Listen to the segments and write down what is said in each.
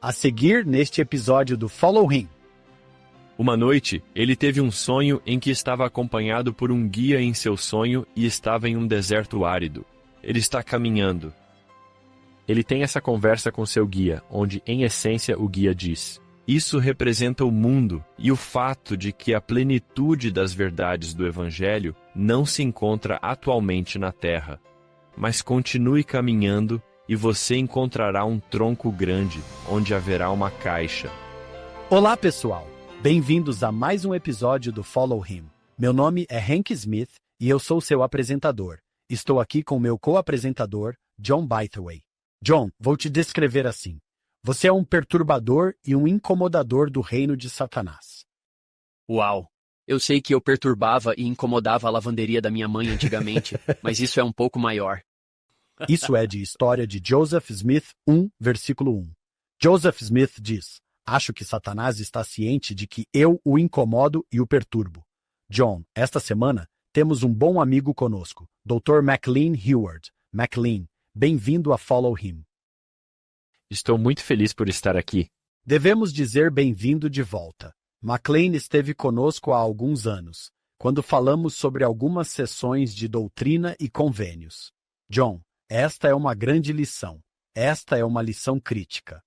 A seguir, neste episódio do Follow Him. Uma noite, ele teve um sonho em que estava acompanhado por um guia em seu sonho e estava em um deserto árido. Ele está caminhando. Ele tem essa conversa com seu guia, onde, em essência, o guia diz: isso representa o mundo e o fato de que a plenitude das verdades do Evangelho não se encontra atualmente na Terra. Mas continue caminhando e você encontrará um tronco grande, onde haverá uma caixa. Olá, pessoal! Bem-vindos a mais um episódio do Follow Him. Meu nome é Hank Smith e eu sou seu apresentador. Estou aqui com meu co-apresentador, John Bytheway. John, vou te descrever assim. Você é um perturbador e um incomodador do reino de Satanás. Uau! Eu sei que eu perturbava e incomodava a lavanderia da minha mãe antigamente, mas isso é um pouco maior. Isso é de História de Joseph Smith 1, versículo 1. Joseph Smith diz: acho que Satanás está ciente de que eu o incomodo e o perturbo. John, esta semana temos um bom amigo conosco, Dr. McLean Heward. McLean, bem-vindo a Follow Him. Estou muito feliz por estar aqui. Devemos dizer bem-vindo de volta. McLean esteve conosco há alguns anos, quando falamos sobre algumas sessões de doutrina e convênios. John, esta é uma grande lição. Esta é uma lição crítica.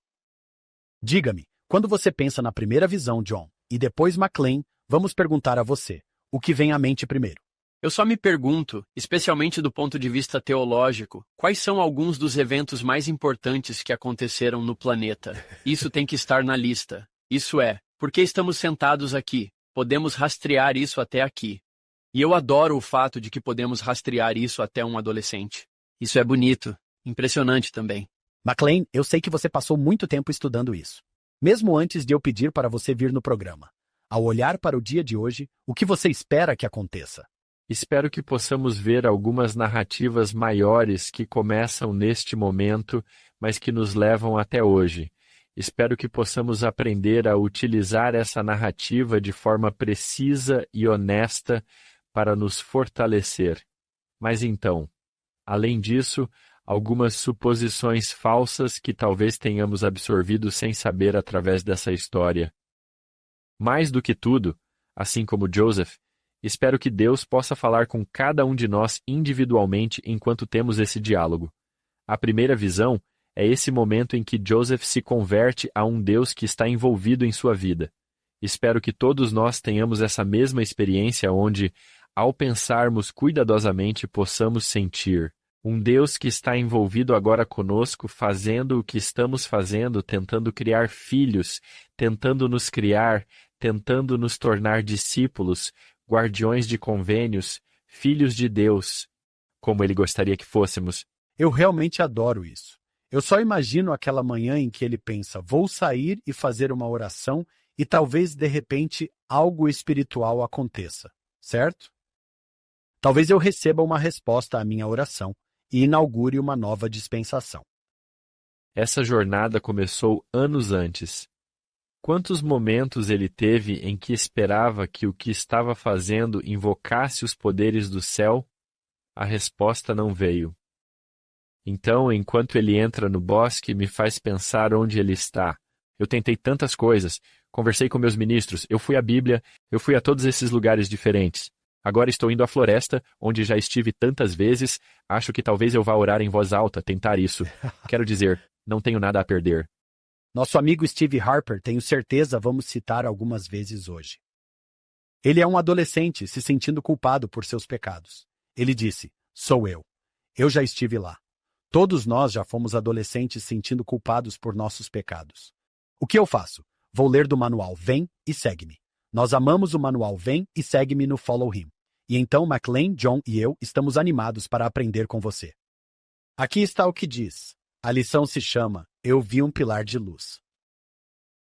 Diga-me, quando você pensa na primeira visão, John, e depois McLean, vamos perguntar a você, o que vem à mente primeiro? Eu só me pergunto, especialmente do ponto de vista teológico, quais são alguns dos eventos mais importantes que aconteceram no planeta? Isso tem que estar na lista. Isso é, por que estamos sentados aqui? Podemos rastrear isso até aqui. E eu adoro o fato de que podemos rastrear isso até um adolescente. Isso é bonito, impressionante também. McLean, eu sei que você passou muito tempo estudando isso. Mesmo antes de eu pedir para você vir no programa. Ao olhar para o dia de hoje, o que você espera que aconteça? Espero que possamos ver algumas narrativas maiores que começam neste momento, mas que nos levam até hoje. Espero que possamos aprender a utilizar essa narrativa de forma precisa e honesta para nos fortalecer. Mas então, além disso, algumas suposições falsas que talvez tenhamos absorvido sem saber através dessa história. Mais do que tudo, assim como Joseph, espero que Deus possa falar com cada um de nós individualmente enquanto temos esse diálogo. A primeira visão é esse momento em que Joseph se converte a um Deus que está envolvido em sua vida. Espero que todos nós tenhamos essa mesma experiência onde, ao pensarmos cuidadosamente, possamos sentir um Deus que está envolvido agora conosco, fazendo o que estamos fazendo, tentando criar filhos, tentando nos criar, tentando nos tornar discípulos, guardiões de convênios, filhos de Deus, como Ele gostaria que fôssemos. Eu realmente adoro isso. Eu só imagino aquela manhã em que ele pensa, vou sair e fazer uma oração e talvez, de repente, algo espiritual aconteça, certo? Talvez eu receba uma resposta à minha oração e inaugure uma nova dispensação. Essa jornada começou anos antes. Quantos momentos ele teve em que esperava que o que estava fazendo invocasse os poderes do céu? A resposta não veio. Então, enquanto ele entra no bosque, me faz pensar onde ele está. Eu tentei tantas coisas, conversei com meus ministros, eu fui à Bíblia, eu fui a todos esses lugares diferentes. Agora estou indo à floresta, onde já estive tantas vezes, acho que talvez eu vá orar em voz alta, tentar isso. Quero dizer, não tenho nada a perder. Nosso amigo Steve Harper, tenho certeza, vamos citar algumas vezes hoje. Ele é um adolescente se sentindo culpado por seus pecados. Ele disse, sou eu. Eu já estive lá. Todos nós já fomos adolescentes sentindo culpados por nossos pecados. O que eu faço? Vou ler do manual Vem e Segue-me. Nós amamos o manual Vem e Segue-me no Follow Him. E então McLean, John e eu estamos animados para aprender com você. Aqui está o que diz. A lição se chama Eu Vi um Pilar de Luz.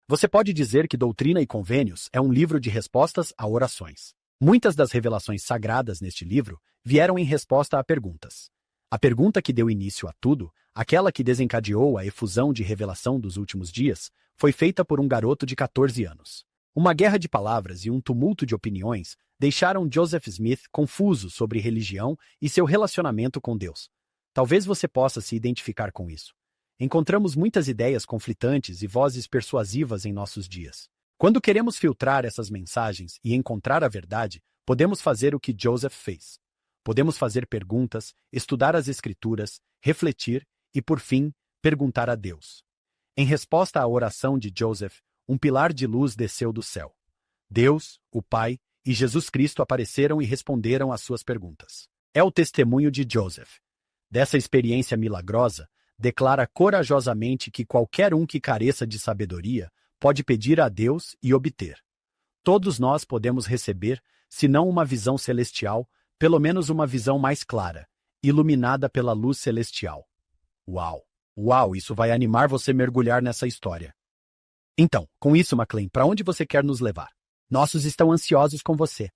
Você pode dizer que Doutrina e Convênios é um livro de respostas a orações. Muitas das revelações sagradas neste livro vieram em resposta a perguntas. A pergunta que deu início a tudo, aquela que desencadeou a efusão de revelação dos últimos dias, foi feita por um garoto de 14 anos. Uma guerra de palavras e um tumulto de opiniões deixaram Joseph Smith confuso sobre religião e seu relacionamento com Deus. Talvez você possa se identificar com isso. Encontramos muitas ideias conflitantes e vozes persuasivas em nossos dias. Quando queremos filtrar essas mensagens e encontrar a verdade, podemos fazer o que Joseph fez. Podemos fazer perguntas, estudar as Escrituras, refletir e, por fim, perguntar a Deus. Em resposta à oração de Joseph, um pilar de luz desceu do céu. Deus, o Pai e Jesus Cristo apareceram e responderam às suas perguntas. É o testemunho de Joseph. Dessa experiência milagrosa, declara corajosamente que qualquer um que careça de sabedoria pode pedir a Deus e obter. Todos nós podemos receber, se não uma visão celestial, pelo menos uma visão mais clara, iluminada pela luz celestial. Uau! Uau, isso vai animar você a mergulhar nessa história. Então, com isso, McLean, para onde você quer nos levar? Nossos estão ansiosos com você.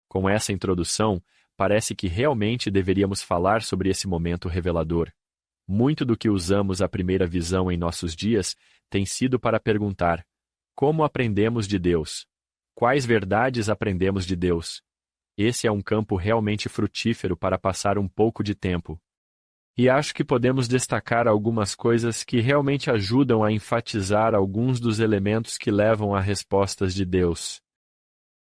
Com essa introdução, parece que realmente deveríamos falar sobre esse momento revelador. Muito do que usamos a primeira visão em nossos dias tem sido para perguntar: como aprendemos de Deus? Quais verdades aprendemos de Deus? Esse é um campo realmente frutífero para passar um pouco de tempo. E acho que podemos destacar algumas coisas que realmente ajudam a enfatizar alguns dos elementos que levam a respostas de Deus.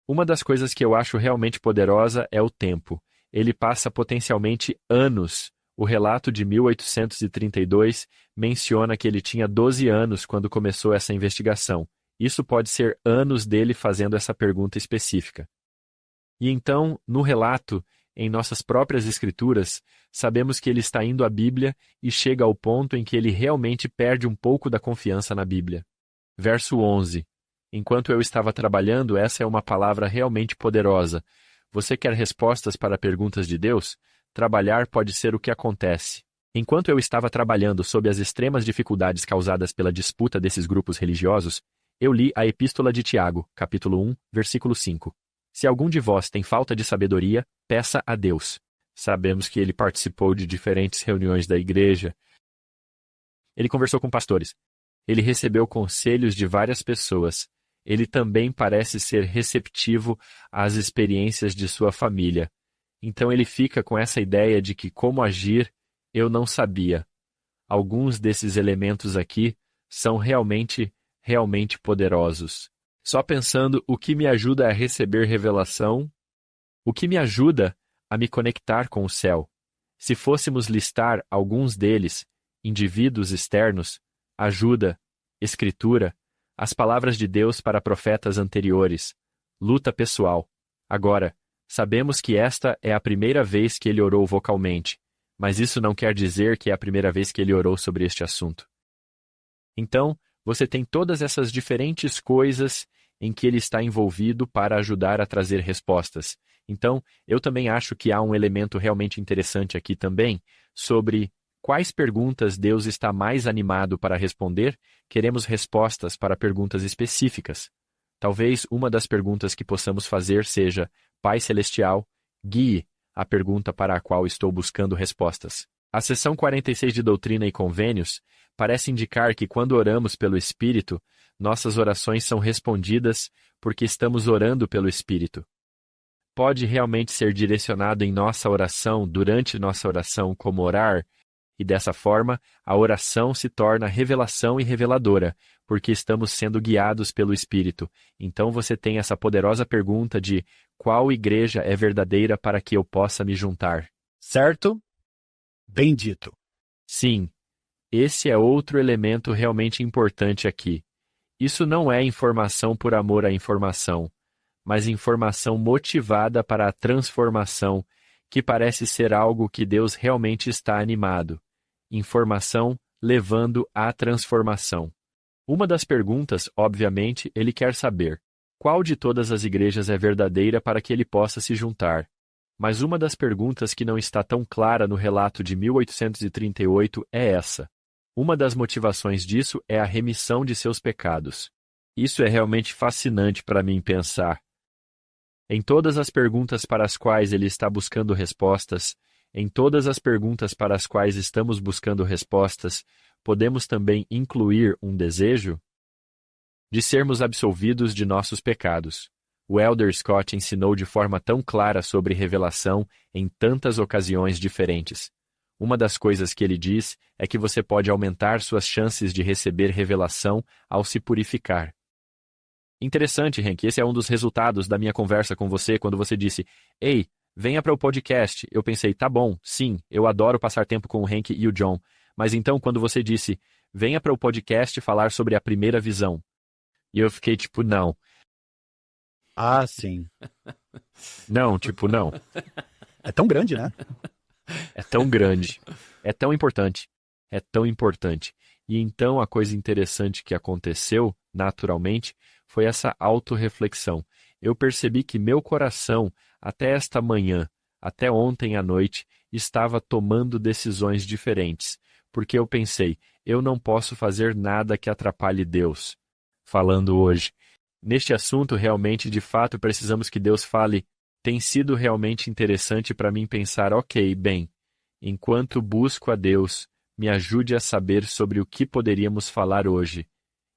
Uma das coisas que eu acho realmente poderosa é o tempo. Ele passa potencialmente anos. O relato de 1832 menciona que ele tinha 12 anos quando começou essa investigação. Isso pode ser anos dele fazendo essa pergunta específica. E então, no relato, em nossas próprias escrituras, sabemos que ele está indo à Bíblia e chega ao ponto em que ele realmente perde um pouco da confiança na Bíblia. Verso 11. Enquanto eu estava trabalhando, essa é uma palavra realmente poderosa. Você quer respostas para perguntas de Deus? Trabalhar pode ser o que acontece. Enquanto eu estava trabalhando sob as extremas dificuldades causadas pela disputa desses grupos religiosos, eu li a Epístola de Tiago, capítulo 1, versículo 5. Se algum de vós tem falta de sabedoria, peça a Deus. Sabemos que ele participou de diferentes reuniões da igreja. Ele conversou com pastores. Ele recebeu conselhos de várias pessoas. Ele também parece ser receptivo às experiências de sua família. Então ele fica com essa ideia de que como agir, eu não sabia. Alguns desses elementos aqui são realmente poderosos. Só pensando o que me ajuda a receber revelação, o que me ajuda a me conectar com o céu. Se fôssemos listar alguns deles, indivíduos externos, ajuda, escritura, as palavras de Deus para profetas anteriores, luta pessoal. Agora, sabemos que esta é a primeira vez que ele orou vocalmente, mas isso não quer dizer que é a primeira vez que ele orou sobre este assunto. Então, você tem todas essas diferentes coisas em que ele está envolvido para ajudar a trazer respostas. Então, eu também acho que há um elemento realmente interessante aqui também sobre quais perguntas Deus está mais animado para responder. Queremos respostas para perguntas específicas. Talvez uma das perguntas que possamos fazer seja: Pai Celestial, guie a pergunta para a qual estou buscando respostas. A seção 46 de Doutrina e Convênios parece indicar que quando oramos pelo Espírito, nossas orações são respondidas porque estamos orando pelo Espírito. Pode realmente ser direcionado em nossa oração, durante nossa oração, como orar, e dessa forma, a oração se torna revelação e reveladora, porque estamos sendo guiados pelo Espírito. Então você tem essa poderosa pergunta de qual igreja é verdadeira para que eu possa me juntar. Certo? Bem dito. Sim, esse é outro elemento realmente importante aqui. Isso não é informação por amor à informação, mas informação motivada para a transformação, que parece ser algo que Deus realmente está animado. Informação levando à transformação. Uma das perguntas, obviamente, ele quer saber: qual de todas as igrejas é verdadeira para que ele possa se juntar? Mas uma das perguntas que não está tão clara no relato de 1838 é essa. Uma das motivações disso é a remissão de seus pecados. Isso é realmente fascinante para mim pensar. Em todas as perguntas para as quais ele está buscando respostas, em todas as perguntas para as quais estamos buscando respostas, podemos também incluir um desejo de sermos absolvidos de nossos pecados. O Elder Scott ensinou de forma tão clara sobre revelação em tantas ocasiões diferentes. Uma das coisas que ele diz é que você pode aumentar suas chances de receber revelação ao se purificar. Interessante, Hank, esse é um dos resultados da minha conversa com você quando você disse: "Ei, venha para o podcast." Eu pensei: tá bom, sim, eu adoro passar tempo com o Hank e o John. Mas então quando você disse: "Venha para o podcast falar sobre a primeira visão." E eu fiquei tipo: não. Ah, sim. Não, tipo, não. É tão grande, né? É tão grande. É tão importante. É tão importante. E então a coisa interessante que aconteceu, naturalmente, foi essa autorreflexão. Eu percebi que meu coração, até esta manhã, até ontem à noite, estava tomando decisões diferentes. Porque eu pensei: eu não posso fazer nada que atrapalhe Deus. Falando hoje. Neste assunto, realmente, de fato, precisamos que Deus fale. Tem sido realmente interessante para mim pensar: ok, bem, enquanto busco a Deus, me ajude a saber sobre o que poderíamos falar hoje.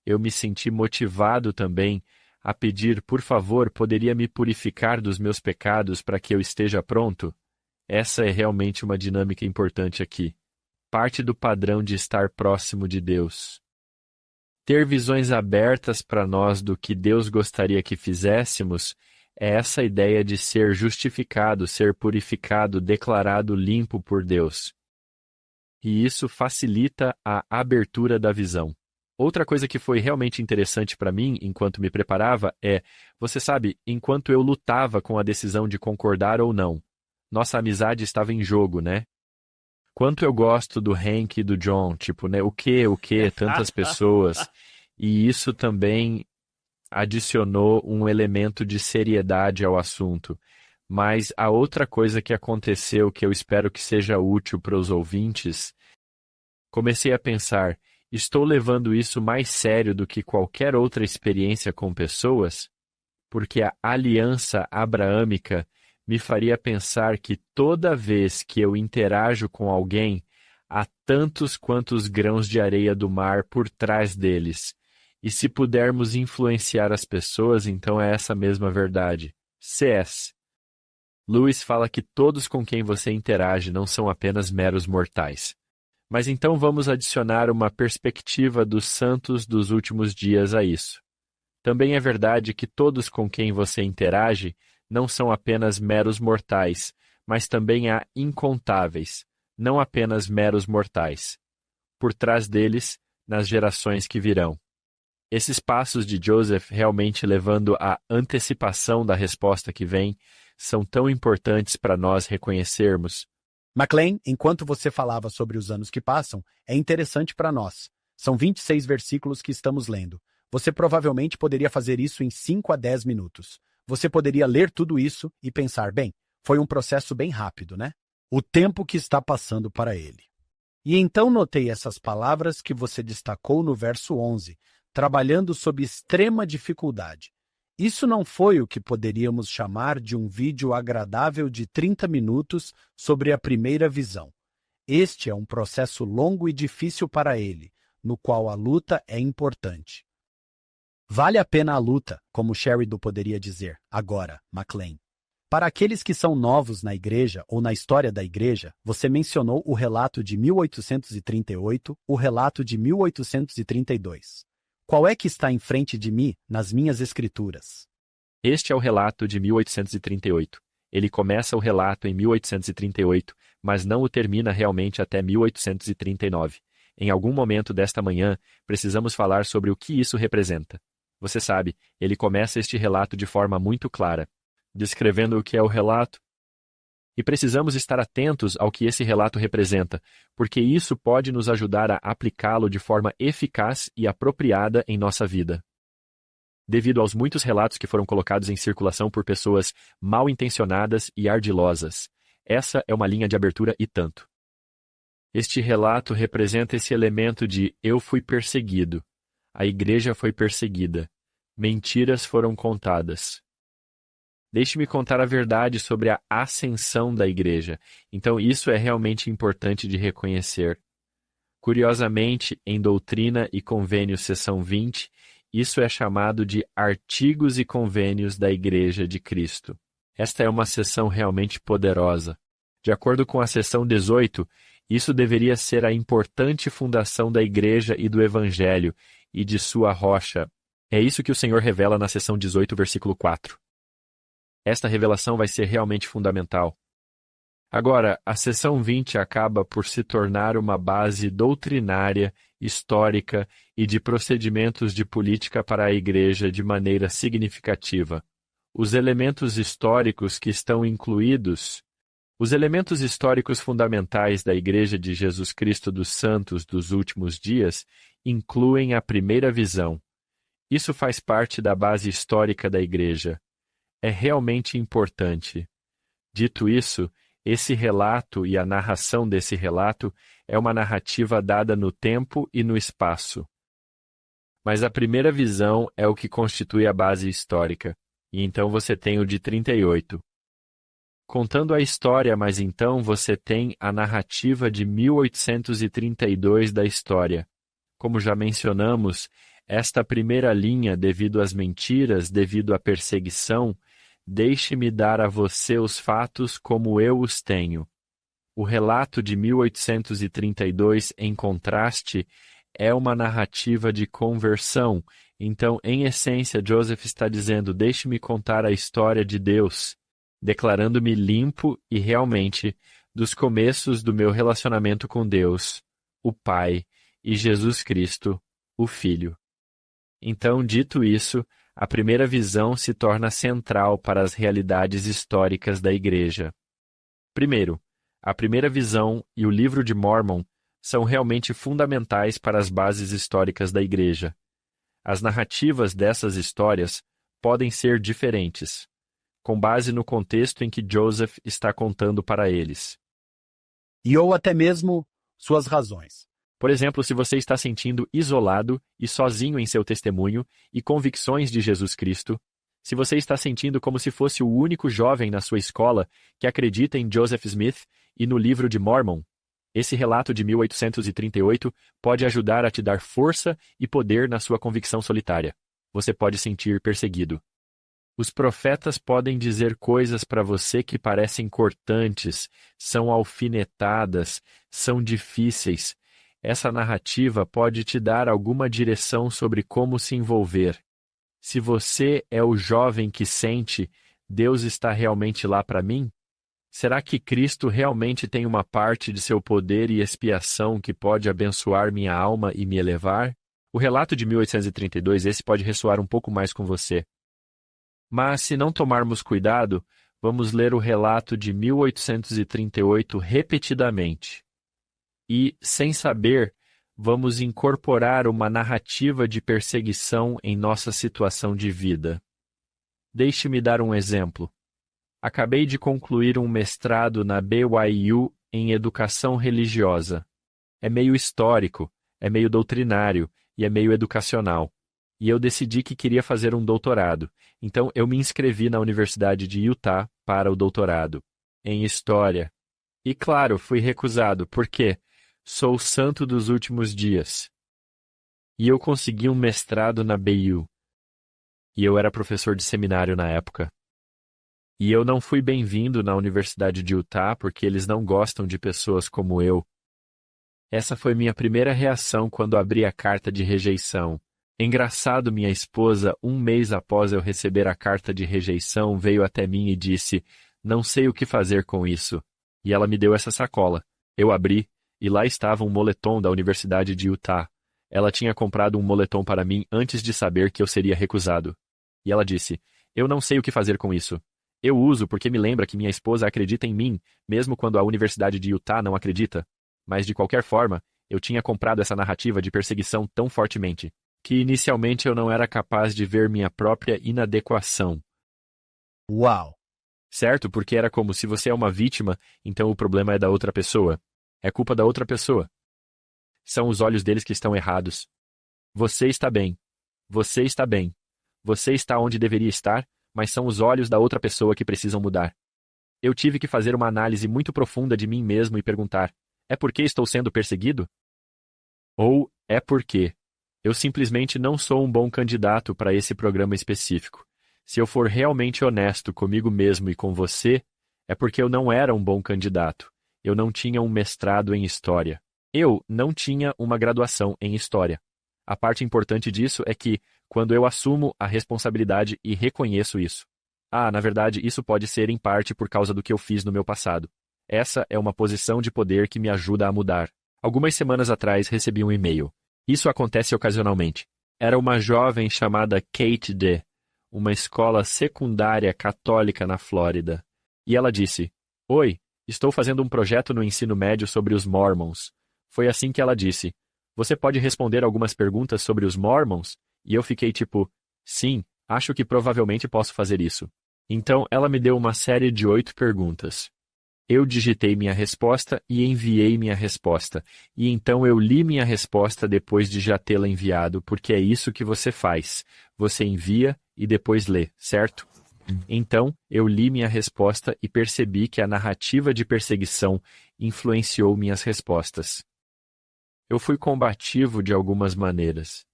Eu me senti motivado também a pedir: por favor, poderia me purificar dos meus pecados para que eu esteja pronto? Essa é realmente uma dinâmica importante aqui. Parte do padrão de estar próximo de Deus. Ter visões abertas para nós do que Deus gostaria que fizéssemos é essa ideia de ser justificado, ser purificado, declarado limpo por Deus. E isso facilita a abertura da visão. Outra coisa que foi realmente interessante para mim, enquanto me preparava, é, você sabe, enquanto eu lutava com a decisão de concordar ou não, nossa amizade estava em jogo, né? Quanto eu gosto do Hank e do John, tipo, né, o quê, tantas pessoas, e isso também adicionou um elemento de seriedade ao assunto. Mas a outra coisa que aconteceu, que eu espero que seja útil para os ouvintes, comecei a pensar: estou levando isso mais sério do que qualquer outra experiência com pessoas? Porque a aliança abraâmica me faria pensar que toda vez que eu interajo com alguém, há tantos quantos grãos de areia do mar por trás deles. E se pudermos influenciar as pessoas, então é essa mesma verdade. C.S. Lewis fala que todos com quem você interage não são apenas meros mortais. Mas então vamos adicionar uma perspectiva dos santos dos últimos dias a isso. Também é verdade que todos com quem você interage não são apenas meros mortais, mas também há incontáveis, não apenas meros mortais, por trás deles, nas gerações que virão. Esses passos de Joseph realmente levando à antecipação da resposta que vem são tão importantes para nós reconhecermos. McLean, enquanto você falava sobre os anos que passam, é interessante para nós. São 26 versículos que estamos lendo. Você provavelmente poderia fazer isso em 5 a 10 minutos. Você poderia ler tudo isso e pensar: bem, foi um processo bem rápido, né? O tempo que está passando para ele. E então notei essas palavras que você destacou no verso 11, trabalhando sob extrema dificuldade. Isso não foi o que poderíamos chamar de um vídeo agradável de 30 minutos sobre a primeira visão. Este é um processo longo e difícil para ele, no qual a luta é importante. Vale a pena a luta, como Sheridan poderia dizer, agora, McLean. Para aqueles que são novos na igreja ou na história da igreja, você mencionou o relato de 1838, o relato de 1832. Qual é que está em frente de mim nas minhas escrituras? Este é o relato de 1838. Ele começa o relato em 1838, mas não o termina realmente até 1839. Em algum momento desta manhã, precisamos falar sobre o que isso representa. Você sabe, ele começa este relato de forma muito clara, descrevendo o que é o relato. E precisamos estar atentos ao que esse relato representa, porque isso pode nos ajudar a aplicá-lo de forma eficaz e apropriada em nossa vida. Devido aos muitos relatos que foram colocados em circulação por pessoas mal intencionadas e ardilosas, essa é uma linha de abertura e tanto. Este relato representa esse elemento de eu fui perseguido, a igreja foi perseguida, mentiras foram contadas. Deixe-me contar a verdade sobre a ascensão da igreja. Então isso é realmente importante de reconhecer. Curiosamente, em Doutrina e Convênios, seção 20, isso é chamado de Artigos e Convênios da Igreja de Cristo. Esta é uma seção realmente poderosa. De acordo com a seção 18, Isso deveria ser a importante fundação da Igreja e do Evangelho e de sua rocha. É isso que o Senhor revela na seção 18, versículo 4. Esta revelação vai ser realmente fundamental. Agora, a seção 20 acaba por se tornar uma base doutrinária, histórica e de procedimentos de política para a Igreja de maneira significativa. Os elementos históricos que estão incluídos, os elementos históricos fundamentais da Igreja de Jesus Cristo dos Santos dos últimos dias incluem a primeira visão. Isso faz parte da base histórica da Igreja. É realmente importante. Dito isso, esse relato e a narração desse relato é uma narrativa dada no tempo e no espaço. Mas a primeira visão é o que constitui a base histórica, e então você tem o de 38. Contando a história, mas então você tem a narrativa de 1832 da história. Como já mencionamos, esta primeira linha, devido às mentiras, devido à perseguição, deixe-me dar a você os fatos como eu os tenho. O relato de 1832, em contraste, é uma narrativa de conversão. Então, em essência, Joseph está dizendo, deixe-me contar a história de Deus, declarando-me limpo e realmente dos começos do meu relacionamento com Deus, o Pai, e Jesus Cristo, o Filho. Então, dito isso, a primeira visão se torna central para as realidades históricas da Igreja. Primeiro, a primeira visão e o livro de Mórmon são realmente fundamentais para as bases históricas da Igreja. As narrativas dessas histórias podem ser diferentes, com base no contexto em que Joseph está contando para eles. Ou até mesmo suas razões. Por exemplo, se você está sentindo isolado e sozinho em seu testemunho e convicções de Jesus Cristo, se você está sentindo como se fosse o único jovem na sua escola que acredita em Joseph Smith e no livro de Mórmon, esse relato de 1838 pode ajudar a te dar força e poder na sua convicção solitária. Você pode sentir perseguido. Os profetas podem dizer coisas para você que parecem cortantes, são alfinetadas, são difíceis. Essa narrativa pode te dar alguma direção sobre como se envolver. Se você é o jovem que sente, Deus está realmente lá para mim? Será que Cristo realmente tem uma parte de seu poder e expiação que pode abençoar minha alma e me elevar? O relato de 1832, esse pode ressoar um pouco mais com você. Mas, se não tomarmos cuidado, vamos ler o relato de 1838 repetidamente. E, sem saber, vamos incorporar uma narrativa de perseguição em nossa situação de vida. Deixe-me dar um exemplo. Acabei de concluir um mestrado na BYU em Educação Religiosa. É meio histórico, é meio doutrinário e é meio educacional. E eu decidi que queria fazer um doutorado. Então eu me inscrevi na Universidade de Utah para o doutorado, em História. E claro, fui recusado, porque sou o santo dos últimos dias. E eu consegui um mestrado na BYU. E eu era professor de seminário na época. E eu não fui bem-vindo na Universidade de Utah porque eles não gostam de pessoas como eu. Essa foi minha primeira reação quando abri a carta de rejeição. Engraçado, minha esposa, um mês após eu receber a carta de rejeição, veio até mim e disse, não sei o que fazer com isso. E ela me deu essa sacola. Eu abri, e lá estava um moletom da Universidade de Utah. Ela tinha comprado um moletom para mim antes de saber que eu seria recusado. E ela disse, eu não sei o que fazer com isso. Eu uso porque me lembra que minha esposa acredita em mim, mesmo quando a Universidade de Utah não acredita. Mas, de qualquer forma, eu tinha comprado essa narrativa de perseguição tão fortemente, que inicialmente eu não era capaz de ver minha própria inadequação. Uau! Certo? Porque era como se você é uma vítima, então o problema é da outra pessoa. É culpa da outra pessoa. São os olhos deles que estão errados. Você está bem. Você está bem. Você está onde deveria estar, mas são os olhos da outra pessoa que precisam mudar. Eu tive que fazer uma análise muito profunda de mim mesmo e perguntar, é porque estou sendo perseguido? Ou é porque eu simplesmente não sou um bom candidato para esse programa específico. Se eu for realmente honesto comigo mesmo e com você, é porque eu não era um bom candidato. Eu não tinha um mestrado em História. Eu não tinha uma graduação em História. A parte importante disso é que, quando eu assumo a responsabilidade e reconheço isso. Na verdade, isso pode ser em parte por causa do que eu fiz no meu passado. Essa é uma posição de poder que me ajuda a mudar. Algumas semanas atrás recebi um e-mail. Isso acontece ocasionalmente. Era uma jovem chamada Kate D., uma escola secundária católica na Flórida. E ela disse: "Oi, estou fazendo um projeto no ensino médio sobre os Mormons." Foi assim que ela disse: "Você pode responder algumas perguntas sobre os Mormons?" E eu fiquei tipo: "Sim, acho que provavelmente posso fazer isso." Então ela me deu uma série de 8 perguntas. Eu digitei minha resposta e enviei minha resposta. E então eu li minha resposta depois de já tê-la enviado, porque é isso que você faz. Você envia e depois lê, certo? Então, eu li minha resposta e percebi que a narrativa de perseguição influenciou minhas respostas. Eu fui combativo de algumas maneiras.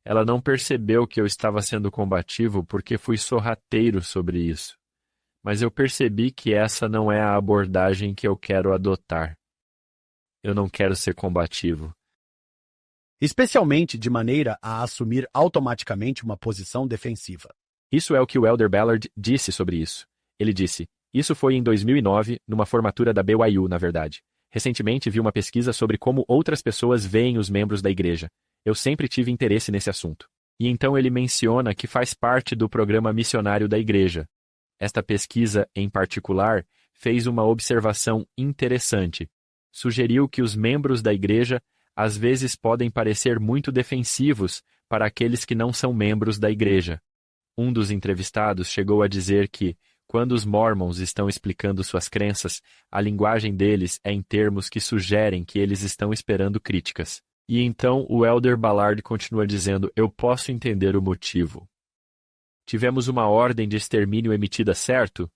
Ela não percebeu que eu estava sendo combativo porque fui sorrateiro sobre isso. Mas eu percebi que essa não é a abordagem que eu quero adotar. Eu não quero ser combativo. Especialmente de maneira a assumir automaticamente uma posição defensiva. Isso é o que o Elder Ballard disse sobre isso. Ele disse: "Isso foi em 2009, numa formatura da BYU, na verdade. Recentemente vi uma pesquisa sobre como outras pessoas veem os membros da igreja. Eu sempre tive interesse nesse assunto." E então ele menciona que faz parte do programa missionário da igreja. Esta pesquisa, em particular, fez uma observação interessante. Sugeriu que os membros da igreja às vezes podem parecer muito defensivos para aqueles que não são membros da igreja. Um dos entrevistados chegou a dizer que, quando os Mormons estão explicando suas crenças, a linguagem deles é em termos que sugerem que eles estão esperando críticas. E então o Elder Ballard continua dizendo: "Eu posso entender o motivo. Tivemos uma ordem de extermínio emitida, certo?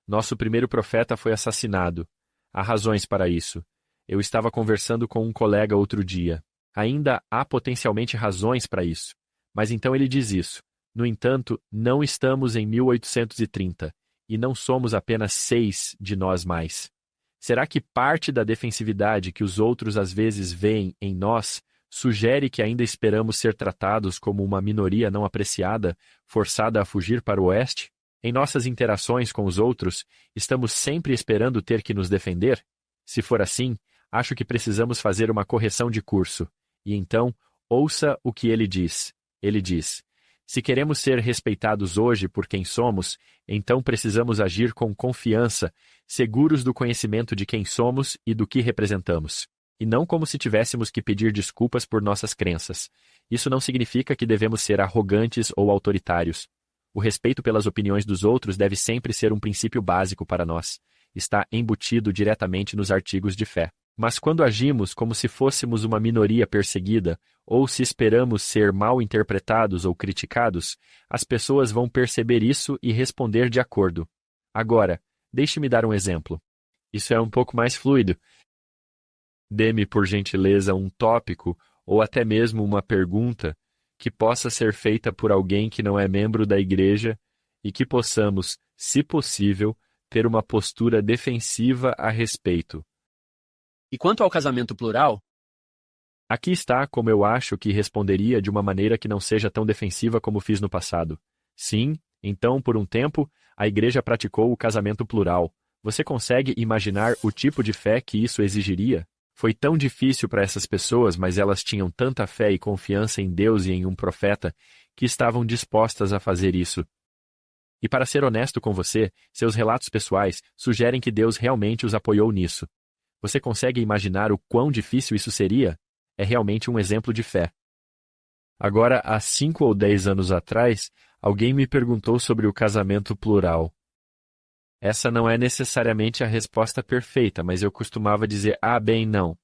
Nosso primeiro profeta foi assassinado. Há razões para isso. Eu estava conversando com um colega outro dia. Ainda há potencialmente razões para isso. Mas então ele diz isso. No entanto, não estamos em 1830, e não somos apenas 6 de nós mais. Será que parte da defensividade que os outros às vezes veem em nós sugere que ainda esperamos ser tratados como uma minoria não apreciada, forçada a fugir para o oeste? Em nossas interações com os outros, estamos sempre esperando ter que nos defender? Se for assim, acho que precisamos fazer uma correção de curso. E então, ouça o que ele diz. Ele diz: "Se queremos ser respeitados hoje por quem somos, então precisamos agir com confiança, seguros do conhecimento de quem somos e do que representamos. E não como se tivéssemos que pedir desculpas por nossas crenças. Isso não significa que devemos ser arrogantes ou autoritários. O respeito pelas opiniões dos outros deve sempre ser um princípio básico para nós. Está embutido diretamente nos artigos de fé. Mas quando agimos como se fôssemos uma minoria perseguida, ou se esperamos ser mal interpretados ou criticados, as pessoas vão perceber isso e responder de acordo. Agora, deixe-me dar um exemplo. Isso é um pouco mais fluido. Dê-me, por gentileza, um tópico ou até mesmo uma pergunta que possa ser feita por alguém que não é membro da igreja e que possamos, se possível, ter uma postura defensiva a respeito." E quanto ao casamento plural? Aqui está como eu acho que responderia de uma maneira que não seja tão defensiva como fiz no passado. Sim, então, por um tempo, a igreja praticou o casamento plural. Você consegue imaginar o tipo de fé que isso exigiria? Foi tão difícil para essas pessoas, mas elas tinham tanta fé e confiança em Deus e em um profeta que estavam dispostas a fazer isso. E para ser honesto com você, seus relatos pessoais sugerem que Deus realmente os apoiou nisso. Você consegue imaginar o quão difícil isso seria? É realmente um exemplo de fé. Agora, há 5 ou 10 anos atrás, alguém me perguntou sobre o casamento plural. Essa não é necessariamente a resposta perfeita, mas eu costumava dizer: bem, não.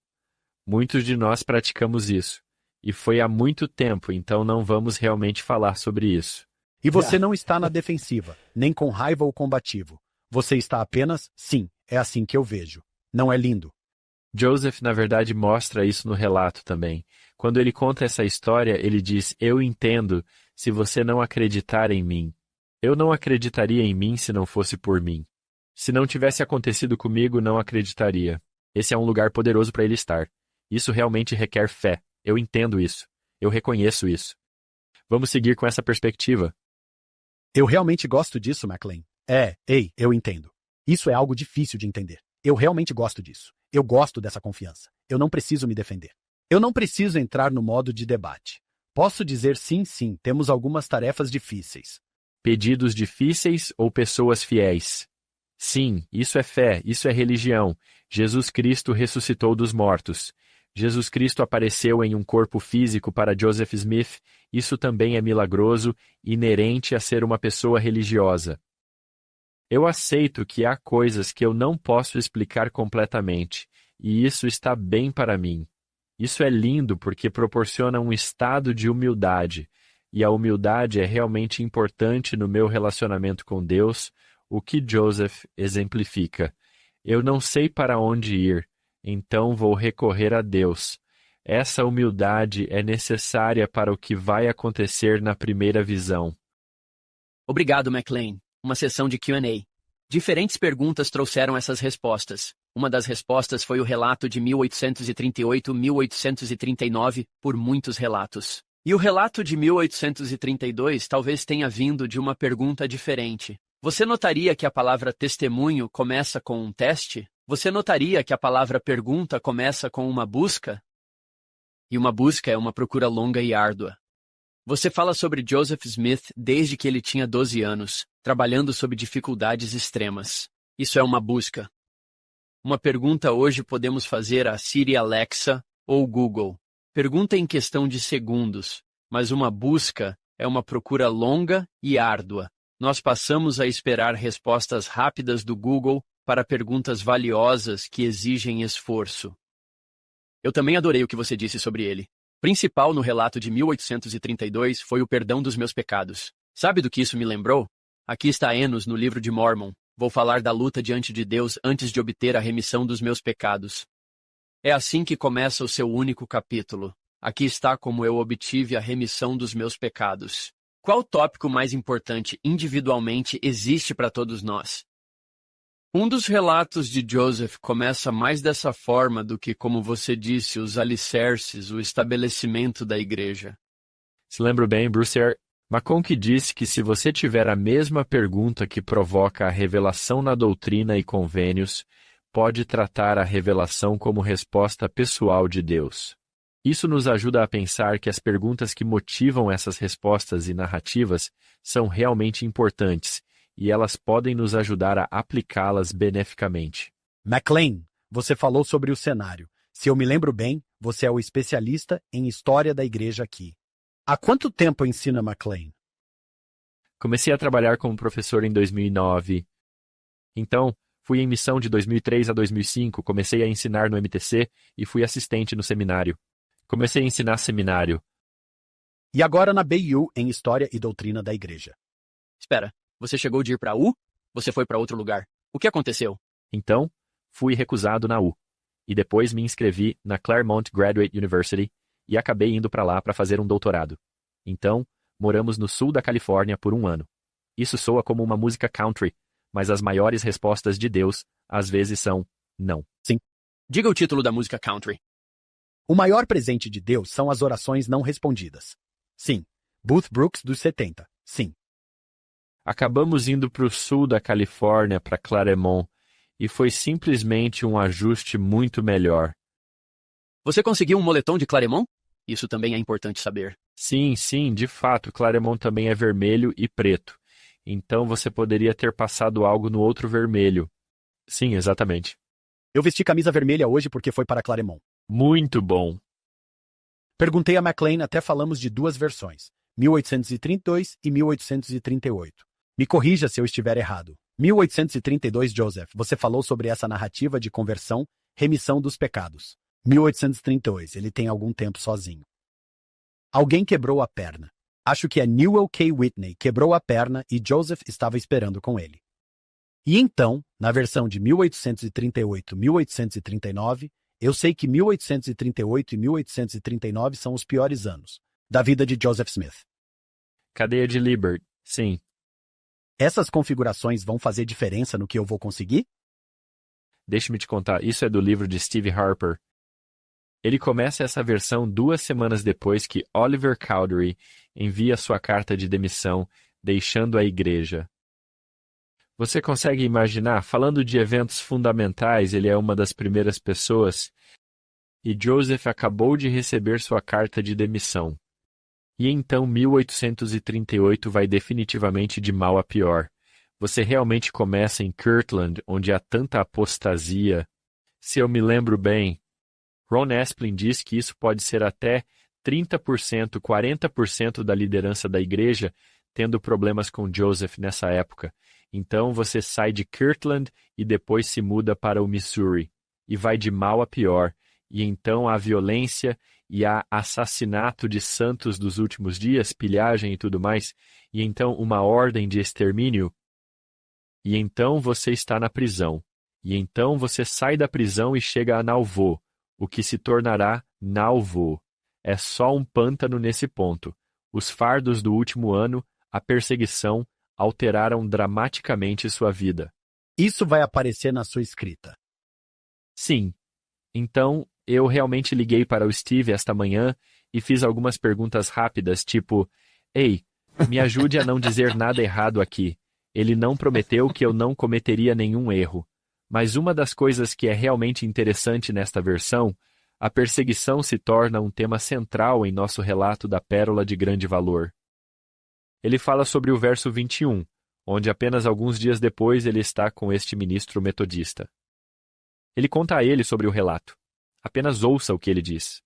Muitos de nós praticamos isso. E foi há muito tempo, então não vamos realmente falar sobre isso. E você não está na defensiva, nem com raiva ou combativo. Você está apenas: sim, é assim que eu vejo. Não é lindo? Joseph, na verdade, mostra isso no relato também. Quando ele conta essa história, ele diz: "Eu entendo se você não acreditar em mim. Eu não acreditaria em mim se não fosse por mim. Se não tivesse acontecido comigo, não acreditaria. Esse é um lugar poderoso para ele estar. Isso realmente requer fé. Eu entendo isso. Eu reconheço isso. Vamos seguir com essa perspectiva. Eu realmente gosto disso, McLean. Eu entendo. Isso é algo difícil de entender. Eu realmente gosto disso. Eu gosto dessa confiança. Eu não preciso me defender. Eu não preciso entrar no modo de debate. Posso dizer sim, temos algumas tarefas difíceis. Pedidos difíceis ou pessoas fiéis? Sim, isso é fé, isso é religião. Jesus Cristo ressuscitou dos mortos. Jesus Cristo apareceu em um corpo físico para Joseph Smith. Isso também é milagroso, inerente a ser uma pessoa religiosa. Eu aceito que há coisas que eu não posso explicar completamente, e isso está bem para mim. Isso é lindo porque proporciona um estado de humildade, e a humildade é realmente importante no meu relacionamento com Deus, o que Joseph exemplifica. Eu não sei para onde ir, então vou recorrer a Deus. Essa humildade é necessária para o que vai acontecer na primeira visão. Obrigado, McLean. Uma sessão de Q&A. Diferentes perguntas trouxeram essas respostas. Uma das respostas foi o relato de 1838-1839, por muitos relatos. E o relato de 1832 talvez tenha vindo de uma pergunta diferente. Você notaria que a palavra testemunho começa com um teste? Você notaria que a palavra pergunta começa com uma busca? E uma busca é uma procura longa e árdua. Você fala sobre Joseph Smith desde que ele tinha 12 anos, trabalhando sob dificuldades extremas. Isso é uma busca. Uma pergunta hoje podemos fazer a Siri Alexa ou Google. Pergunta em questão de segundos, mas uma busca é uma procura longa e árdua. Nós passamos a esperar respostas rápidas do Google para perguntas valiosas que exigem esforço. Eu também adorei o que você disse sobre ele. Principal no relato de 1832 foi o perdão dos meus pecados. Sabe do que isso me lembrou? Aqui está Enos no livro de Mórmon. Vou falar da luta diante de Deus antes de obter a remissão dos meus pecados. É assim que começa o seu único capítulo. Aqui está como eu obtive a remissão dos meus pecados. Qual tópico mais importante individualmente existe para todos nós? Um dos relatos de Joseph começa mais dessa forma do que, como você disse, os alicerces, o estabelecimento da igreja. Se lembro bem, Bruce R. McConkie disse que se você tiver a mesma pergunta que provoca a revelação na doutrina e convênios, pode tratar a revelação como resposta pessoal de Deus. Isso nos ajuda a pensar que as perguntas que motivam essas respostas e narrativas são realmente importantes, e elas podem nos ajudar a aplicá-las beneficamente. McLean, você falou sobre o cenário. Se eu me lembro bem, você é o especialista em história da igreja aqui. Há quanto tempo ensina McLean? Comecei a trabalhar como professor em 2009. Então, fui em missão de 2003 a 2005, comecei a ensinar no MTC e fui assistente no seminário. Comecei a ensinar seminário. E agora na BU em História e Doutrina da Igreja. Espera, você chegou de ir para a U? Você foi para outro lugar. O que aconteceu? Então, fui recusado na U. E depois me inscrevi na Claremont Graduate University e acabei indo para lá para fazer um doutorado. Então, moramos no sul da Califórnia por um ano. Isso soa como uma música country, mas as maiores respostas de Deus, às vezes, são não. Sim. Diga o título da música country. O maior presente de Deus são as orações não respondidas. Sim. Booth Brooks dos 70. Sim. Acabamos indo para o sul da Califórnia, para Claremont, e foi simplesmente um ajuste muito melhor. Você conseguiu um moletom de Claremont? Isso também é importante saber. Sim, de fato, Claremont também é vermelho e preto. Então você poderia ter passado algo no outro vermelho. Sim, exatamente. Eu vesti camisa vermelha hoje porque foi para Claremont. Muito bom. Perguntei a McLean, até falamos de duas versões, 1832 e 1838. Me corrija se eu estiver errado. 1832, Joseph, você falou sobre essa narrativa de conversão, remissão dos pecados. 1832, ele tem algum tempo sozinho. Alguém quebrou a perna. Acho que é Newell K. Whitney quebrou a perna e Joseph estava esperando com ele. E então, na versão de 1838-1839, eu sei que 1838 e 1839 são os piores anos da vida de Joseph Smith. Cadeia de Libbard, sim. Essas configurações vão fazer diferença no que eu vou conseguir? Deixe-me te contar, isso é do livro de Steve Harper. Ele começa essa versão 2 semanas depois que Oliver Cowdery envia sua carta de demissão, deixando a igreja. Você consegue imaginar, falando de eventos fundamentais, ele é uma das primeiras pessoas, e Joseph acabou de receber sua carta de demissão. E então 1838 vai definitivamente de mal a pior. Você realmente começa em Kirtland, onde há tanta apostasia. Se eu me lembro bem, Ron Esplin diz que isso pode ser até 30%, 40% da liderança da igreja tendo problemas com Joseph nessa época. Então você sai de Kirtland e depois se muda para o Missouri. E vai de mal a pior. E então há violência e há assassinato de santos dos últimos dias, pilhagem e tudo mais. E então uma ordem de extermínio. E então você está na prisão. E então você sai da prisão e chega a Nauvoo, o que se tornará Nauvoo. É só um pântano nesse ponto. Os fardos do último ano, a perseguição, alteraram dramaticamente sua vida. Isso vai aparecer na sua escrita. Sim. Então, eu realmente liguei para o Steve esta manhã e fiz algumas perguntas rápidas, tipo: Ei, me ajude a não dizer nada errado aqui. Ele não prometeu que eu não cometeria nenhum erro. Mas uma das coisas que é realmente interessante nesta versão, a perseguição se torna um tema central em nosso relato da pérola de grande valor. Ele fala sobre o verso 21, onde apenas alguns dias depois ele está com este ministro metodista. Ele conta a ele sobre o relato. Apenas ouça o que ele diz.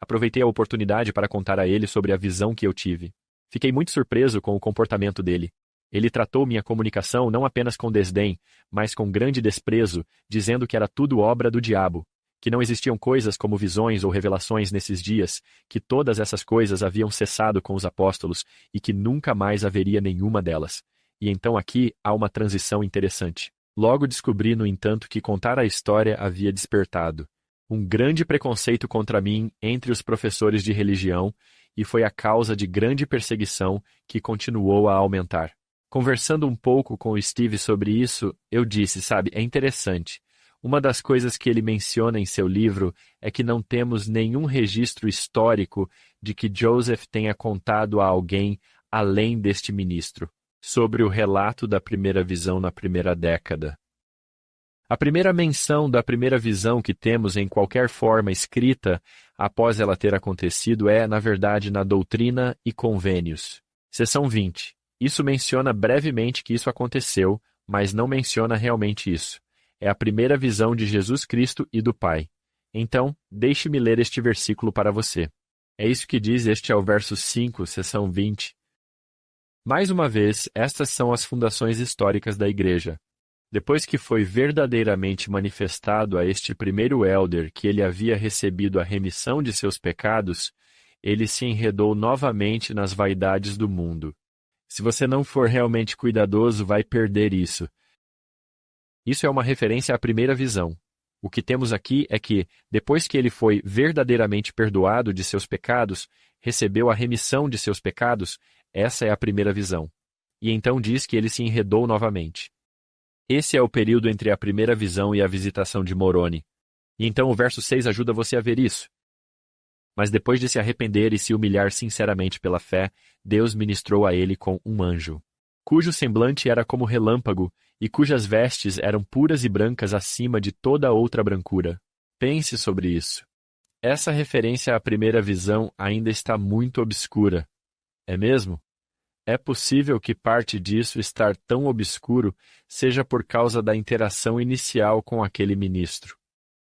Aproveitei a oportunidade para contar a ele sobre a visão que eu tive. Fiquei muito surpreso com o comportamento dele. Ele tratou minha comunicação não apenas com desdém, mas com grande desprezo, dizendo que era tudo obra do diabo, que não existiam coisas como visões ou revelações nesses dias, que todas essas coisas haviam cessado com os apóstolos e que nunca mais haveria nenhuma delas. E então aqui há uma transição interessante. Logo descobri, no entanto, que contar a história havia despertado um grande preconceito contra mim entre os professores de religião e foi a causa de grande perseguição que continuou a aumentar. Conversando um pouco com o Steve sobre isso, eu disse, sabe, é interessante. Uma das coisas que ele menciona em seu livro é que não temos nenhum registro histórico de que Joseph tenha contado a alguém além deste ministro sobre o relato da primeira visão na primeira década. A primeira menção da primeira visão que temos em qualquer forma escrita após ela ter acontecido é, na verdade, na Doutrina e Convênios, seção 20. Isso menciona brevemente que isso aconteceu, mas não menciona realmente isso. É a primeira visão de Jesus Cristo e do Pai. Então, deixe-me ler este versículo para você. É isso que diz, este é o verso 5, seção 20. Mais uma vez, estas são as fundações históricas da Igreja. Depois que foi verdadeiramente manifestado a este primeiro elder que ele havia recebido a remissão de seus pecados, ele se enredou novamente nas vaidades do mundo. Se você não for realmente cuidadoso, vai perder isso. Isso é uma referência à primeira visão. O que temos aqui é que, depois que ele foi verdadeiramente perdoado de seus pecados, recebeu a remissão de seus pecados, essa é a primeira visão. E então diz que ele se enredou novamente. Esse é o período entre a primeira visão e a visitação de Moroni. E então o verso 6 ajuda você a ver isso. Mas depois de se arrepender e se humilhar sinceramente pela fé, Deus ministrou a ele com um anjo, cujo semblante era como relâmpago e cujas vestes eram puras e brancas acima de toda outra brancura. Pense sobre isso. Essa referência à primeira visão ainda está muito obscura. É mesmo? É possível que parte disso estar tão obscuro seja por causa da interação inicial com aquele ministro.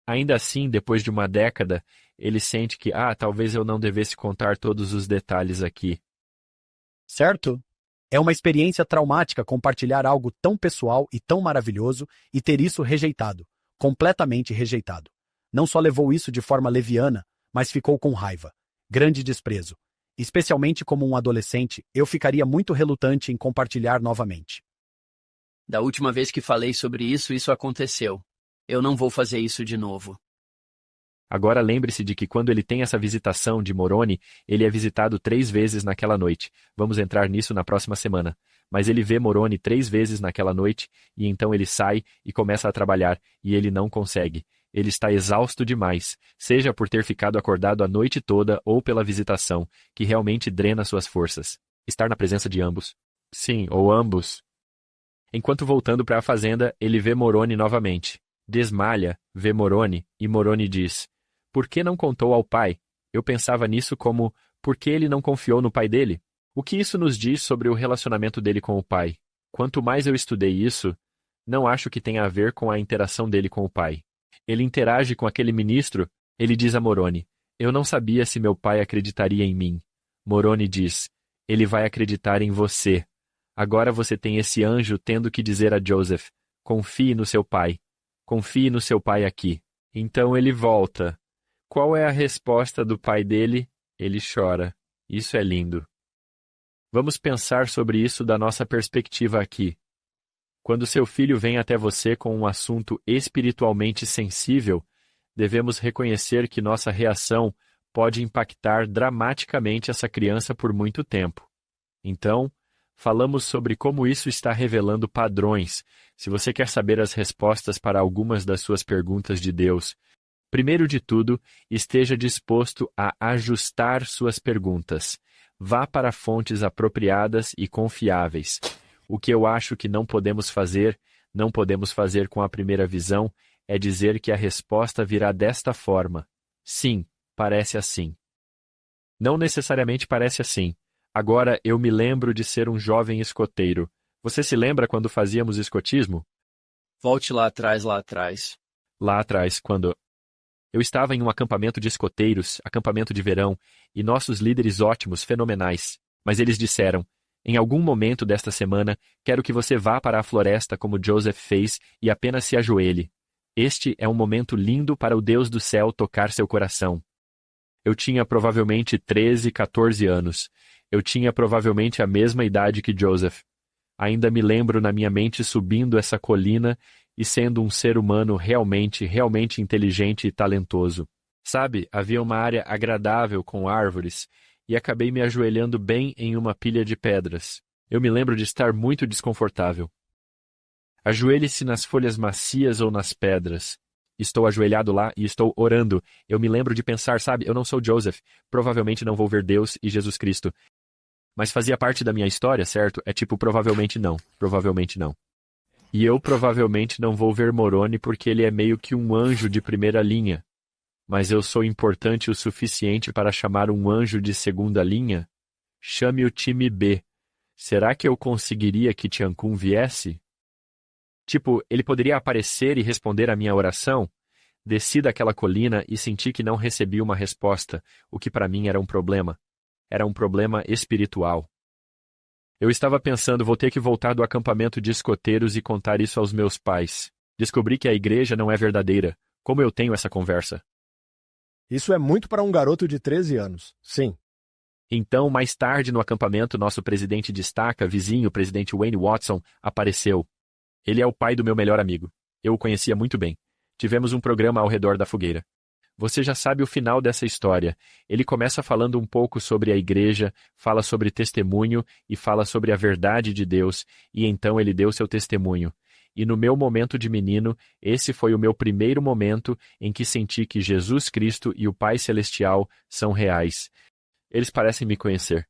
Ainda assim, depois de uma década, ele sente que, talvez eu não devesse contar todos os detalhes aqui. Certo? É uma experiência traumática compartilhar algo tão pessoal e tão maravilhoso e ter isso rejeitado, completamente rejeitado. Não só levou isso de forma leviana, mas ficou com raiva, grande desprezo. Especialmente como um adolescente, eu ficaria muito relutante em compartilhar novamente. Da última vez que falei sobre isso, isso aconteceu. Eu não vou fazer isso de novo. Agora lembre-se de que quando ele tem essa visitação de Moroni, ele é visitado 3 vezes naquela noite. Vamos entrar nisso na próxima semana. Mas ele vê Moroni 3 vezes naquela noite, e então ele sai e começa a trabalhar, e ele não consegue. Ele está exausto demais, seja por ter ficado acordado a noite toda ou pela visitação, que realmente drena suas forças. Estar na presença de ambos. Sim, ou ambos. Enquanto voltando para a fazenda, ele vê Moroni novamente. Desmalha, vê Moroni, e Moroni diz: por que não contou ao pai? Eu pensava nisso como, por que ele não confiou no pai dele? O que isso nos diz sobre o relacionamento dele com o pai? Quanto mais eu estudei isso, não acho que tenha a ver com a interação dele com o pai. Ele interage com aquele ministro, ele diz a Moroni: eu não sabia se meu pai acreditaria em mim. Moroni diz: ele vai acreditar em você. Agora você tem esse anjo tendo que dizer a Joseph: confie no seu pai. Confie no seu pai aqui. Então ele volta. Qual é a resposta do pai dele? Ele chora. Isso é lindo. Vamos pensar sobre isso da nossa perspectiva aqui. Quando seu filho vem até você com um assunto espiritualmente sensível, devemos reconhecer que nossa reação pode impactar dramaticamente essa criança por muito tempo. Então, falamos sobre como isso está revelando padrões. Se você quer saber as respostas para algumas das suas perguntas de Deus, primeiro de tudo, esteja disposto a ajustar suas perguntas. Vá para fontes apropriadas e confiáveis. O que eu acho que não podemos fazer com a primeira visão, é dizer que a resposta virá desta forma. Sim, parece assim. Não necessariamente parece assim. Agora eu me lembro de ser um jovem escoteiro. Você se lembra quando fazíamos escotismo? Volte lá atrás, lá atrás. Lá atrás, quando eu estava em um acampamento de escoteiros, acampamento de verão, e nossos líderes ótimos, fenomenais. Mas eles disseram: em algum momento desta semana, quero que você vá para a floresta como Joseph fez e apenas se ajoelhe. Este é um momento lindo para o Deus do céu tocar seu coração. Eu tinha provavelmente 13, 14 anos. Eu tinha provavelmente a mesma idade que Joseph. Ainda me lembro na minha mente subindo essa colina e sendo um ser humano realmente inteligente e talentoso. Sabe, havia uma área agradável com árvores, e acabei me ajoelhando bem em uma pilha de pedras. Eu me lembro de estar muito desconfortável. Ajoelhe-se nas folhas macias ou nas pedras. Estou ajoelhado lá e estou orando. Eu me lembro de pensar, sabe, eu não sou Joseph, provavelmente não vou ver Deus e Jesus Cristo. Mas fazia parte da minha história, certo? É tipo, provavelmente não, provavelmente não. E eu provavelmente não vou ver Moroni porque ele é meio que um anjo de primeira linha. Mas eu sou importante o suficiente para chamar um anjo de segunda linha? Chame o time B. Será que eu conseguiria que Tiancun viesse? Tipo, ele poderia aparecer e responder à minha oração? Desci daquela colina e senti que não recebi uma resposta, o que para mim era um problema. Era um problema espiritual. Eu estava pensando, vou ter que voltar do acampamento de escoteiros e contar isso aos meus pais. Descobri que a igreja não é verdadeira. Como eu tenho essa conversa? Isso é muito para um garoto de 13 anos, sim. Então, mais tarde no acampamento, nosso presidente de estaca, vizinho, o presidente Wayne Watson, apareceu. Ele é o pai do meu melhor amigo. Eu o conhecia muito bem. Tivemos um programa ao redor da fogueira. Você já sabe o final dessa história. Ele começa falando um pouco sobre a igreja, fala sobre testemunho e fala sobre a verdade de Deus, e então ele deu seu testemunho. E no meu momento de menino, esse foi o meu primeiro momento em que senti que Jesus Cristo e o Pai Celestial são reais. Eles parecem me conhecer.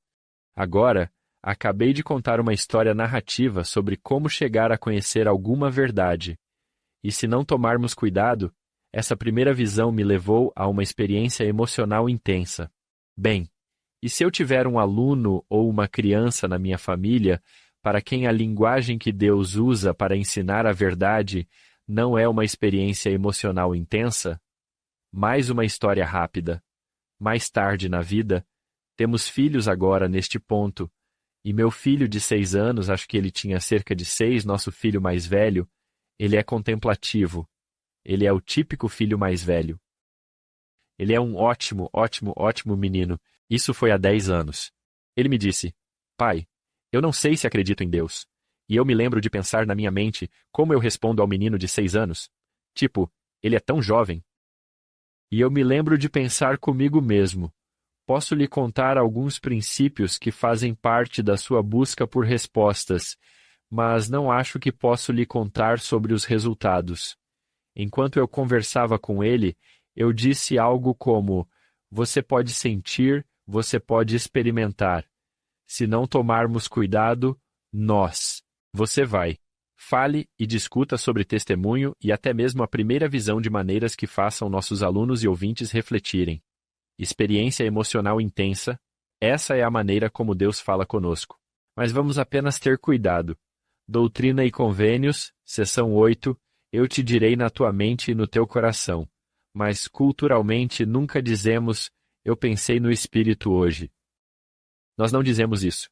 Agora, acabei de contar uma história narrativa sobre como chegar a conhecer alguma verdade. E se não tomarmos cuidado, essa primeira visão me levou a uma experiência emocional intensa. Bem, e se eu tiver um aluno ou uma criança na minha família para quem a linguagem que Deus usa para ensinar a verdade não é uma experiência emocional intensa? Mais uma história rápida. Mais tarde na vida, temos filhos agora neste ponto, e meu filho de 6 anos, acho que ele tinha cerca de 6, nosso filho mais velho, ele é contemplativo. Ele é o típico filho mais velho. Ele é um ótimo menino. Isso foi há 10 anos. Ele me disse: pai, eu não sei se acredito em Deus. E eu me lembro de pensar na minha mente como eu respondo ao menino de 6 anos. Tipo, ele é tão jovem. E eu me lembro de pensar comigo mesmo: posso lhe contar alguns princípios que fazem parte da sua busca por respostas, mas não acho que posso lhe contar sobre os resultados. Enquanto eu conversava com ele, eu disse algo como: você pode sentir, você pode experimentar. Se não tomarmos cuidado, você vai. Fale e discuta sobre testemunho e até mesmo a primeira visão de maneiras que façam nossos alunos e ouvintes refletirem. Experiência emocional intensa, essa é a maneira como Deus fala conosco. Mas vamos apenas ter cuidado. Doutrina e Convênios, seção 8, eu te direi na tua mente e no teu coração. Mas culturalmente nunca dizemos, eu pensei no Espírito hoje. Nós não dizemos isso.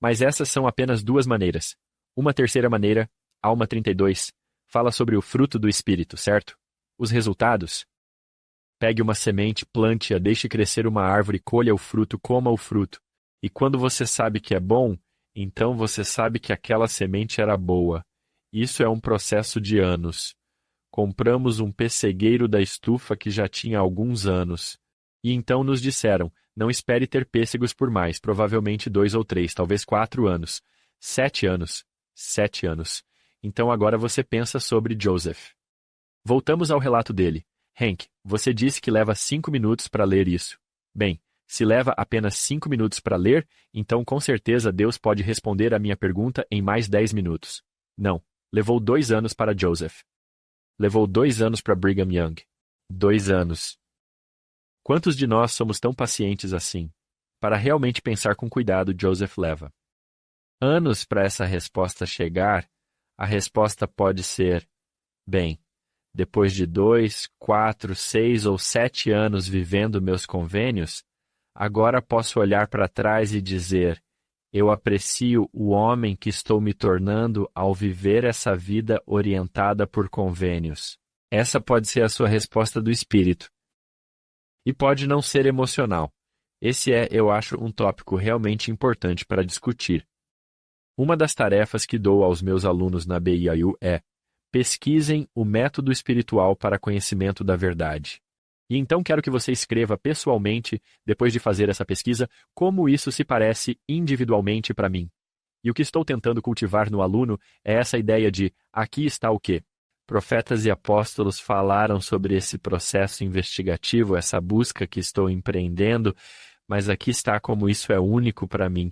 Mas essas são apenas duas maneiras. Uma terceira maneira, Alma 32, fala sobre o fruto do Espírito, certo? Os resultados? Pegue uma semente, plante-a, deixe crescer uma árvore, colha o fruto, coma o fruto. E quando você sabe que é bom, então você sabe que aquela semente era boa. Isso é um processo de anos. Compramos um pessegueiro da estufa que já tinha alguns anos. E então nos disseram, não espere ter pêssegos por mais, provavelmente 2 ou 3, talvez 4 anos. 7 anos. 7 anos. Então agora você pensa sobre Joseph. Voltamos ao relato dele. Hank, você disse que leva 5 minutos para ler isso. Bem, se leva apenas 5 minutos para ler, então com certeza Deus pode responder a minha pergunta em mais 10 minutos. Não, levou 2 anos para Joseph. Levou 2 anos para Brigham Young. 2 anos. Quantos de nós somos tão pacientes assim? Para realmente pensar com cuidado, Joseph leva anos para essa resposta chegar. A resposta pode ser, bem, depois de 2, 4, 6 ou 7 anos vivendo meus convênios, agora posso olhar para trás e dizer, eu aprecio o homem que estou me tornando ao viver essa vida orientada por convênios. Essa pode ser a sua resposta do espírito. E pode não ser emocional. Esse é, eu acho, um tópico realmente importante para discutir. Uma das tarefas que dou aos meus alunos na BYU é: pesquisem o método espiritual para conhecimento da verdade. E então quero que você escreva pessoalmente, depois de fazer essa pesquisa, como isso se parece individualmente para mim. E o que estou tentando cultivar no aluno é essa ideia de, aqui está o quê? Profetas e apóstolos falaram sobre esse processo investigativo, essa busca que estou empreendendo, mas aqui está como isso é único para mim.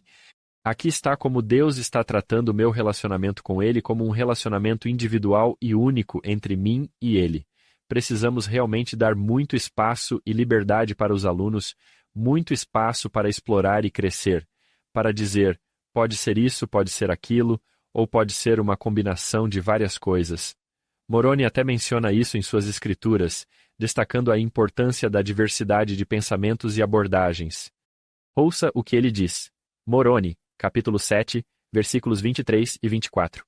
Aqui está como Deus está tratando o meu relacionamento com Ele como um relacionamento individual e único entre mim e Ele. Precisamos realmente dar muito espaço e liberdade para os alunos, muito espaço para explorar e crescer, para dizer, pode ser isso, pode ser aquilo, ou pode ser uma combinação de várias coisas. Moroni até menciona isso em suas escrituras, destacando a importância da diversidade de pensamentos e abordagens. Ouça o que ele diz. Moroni, capítulo 7, versículos 23 e 24.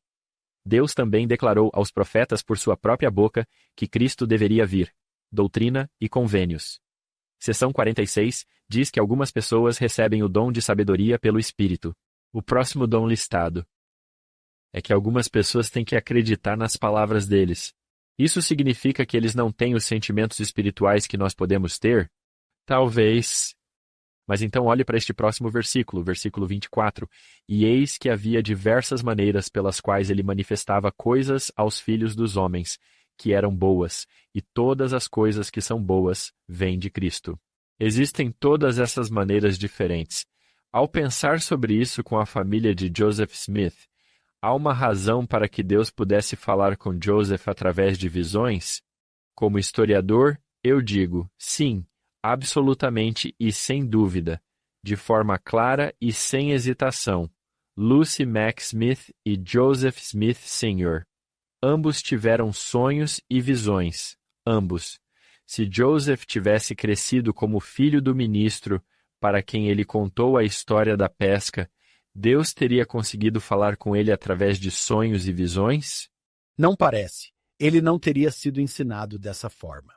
Deus também declarou aos profetas por sua própria boca que Cristo deveria vir. Doutrina e Convênios. Seção 46 diz que algumas pessoas recebem o dom de sabedoria pelo Espírito. O próximo dom listado é que algumas pessoas têm que acreditar nas palavras deles. Isso significa que eles não têm os sentimentos espirituais que nós podemos ter? Talvez. Mas então olhe para este próximo versículo, versículo 24. E eis que havia diversas maneiras pelas quais ele manifestava coisas aos filhos dos homens, que eram boas, e todas as coisas que são boas vêm de Cristo. Existem todas essas maneiras diferentes. Ao pensar sobre isso com a família de Joseph Smith, há uma razão para que Deus pudesse falar com Joseph através de visões? Como historiador, eu digo, sim, absolutamente e sem dúvida, de forma clara e sem hesitação. Lucy Mack Smith e Joseph Smith Sr. Ambos tiveram sonhos e visões. Ambos. Se Joseph tivesse crescido como filho do ministro, para quem ele contou a história da pesca, Deus teria conseguido falar com ele através de sonhos e visões? Não parece. Ele não teria sido ensinado dessa forma.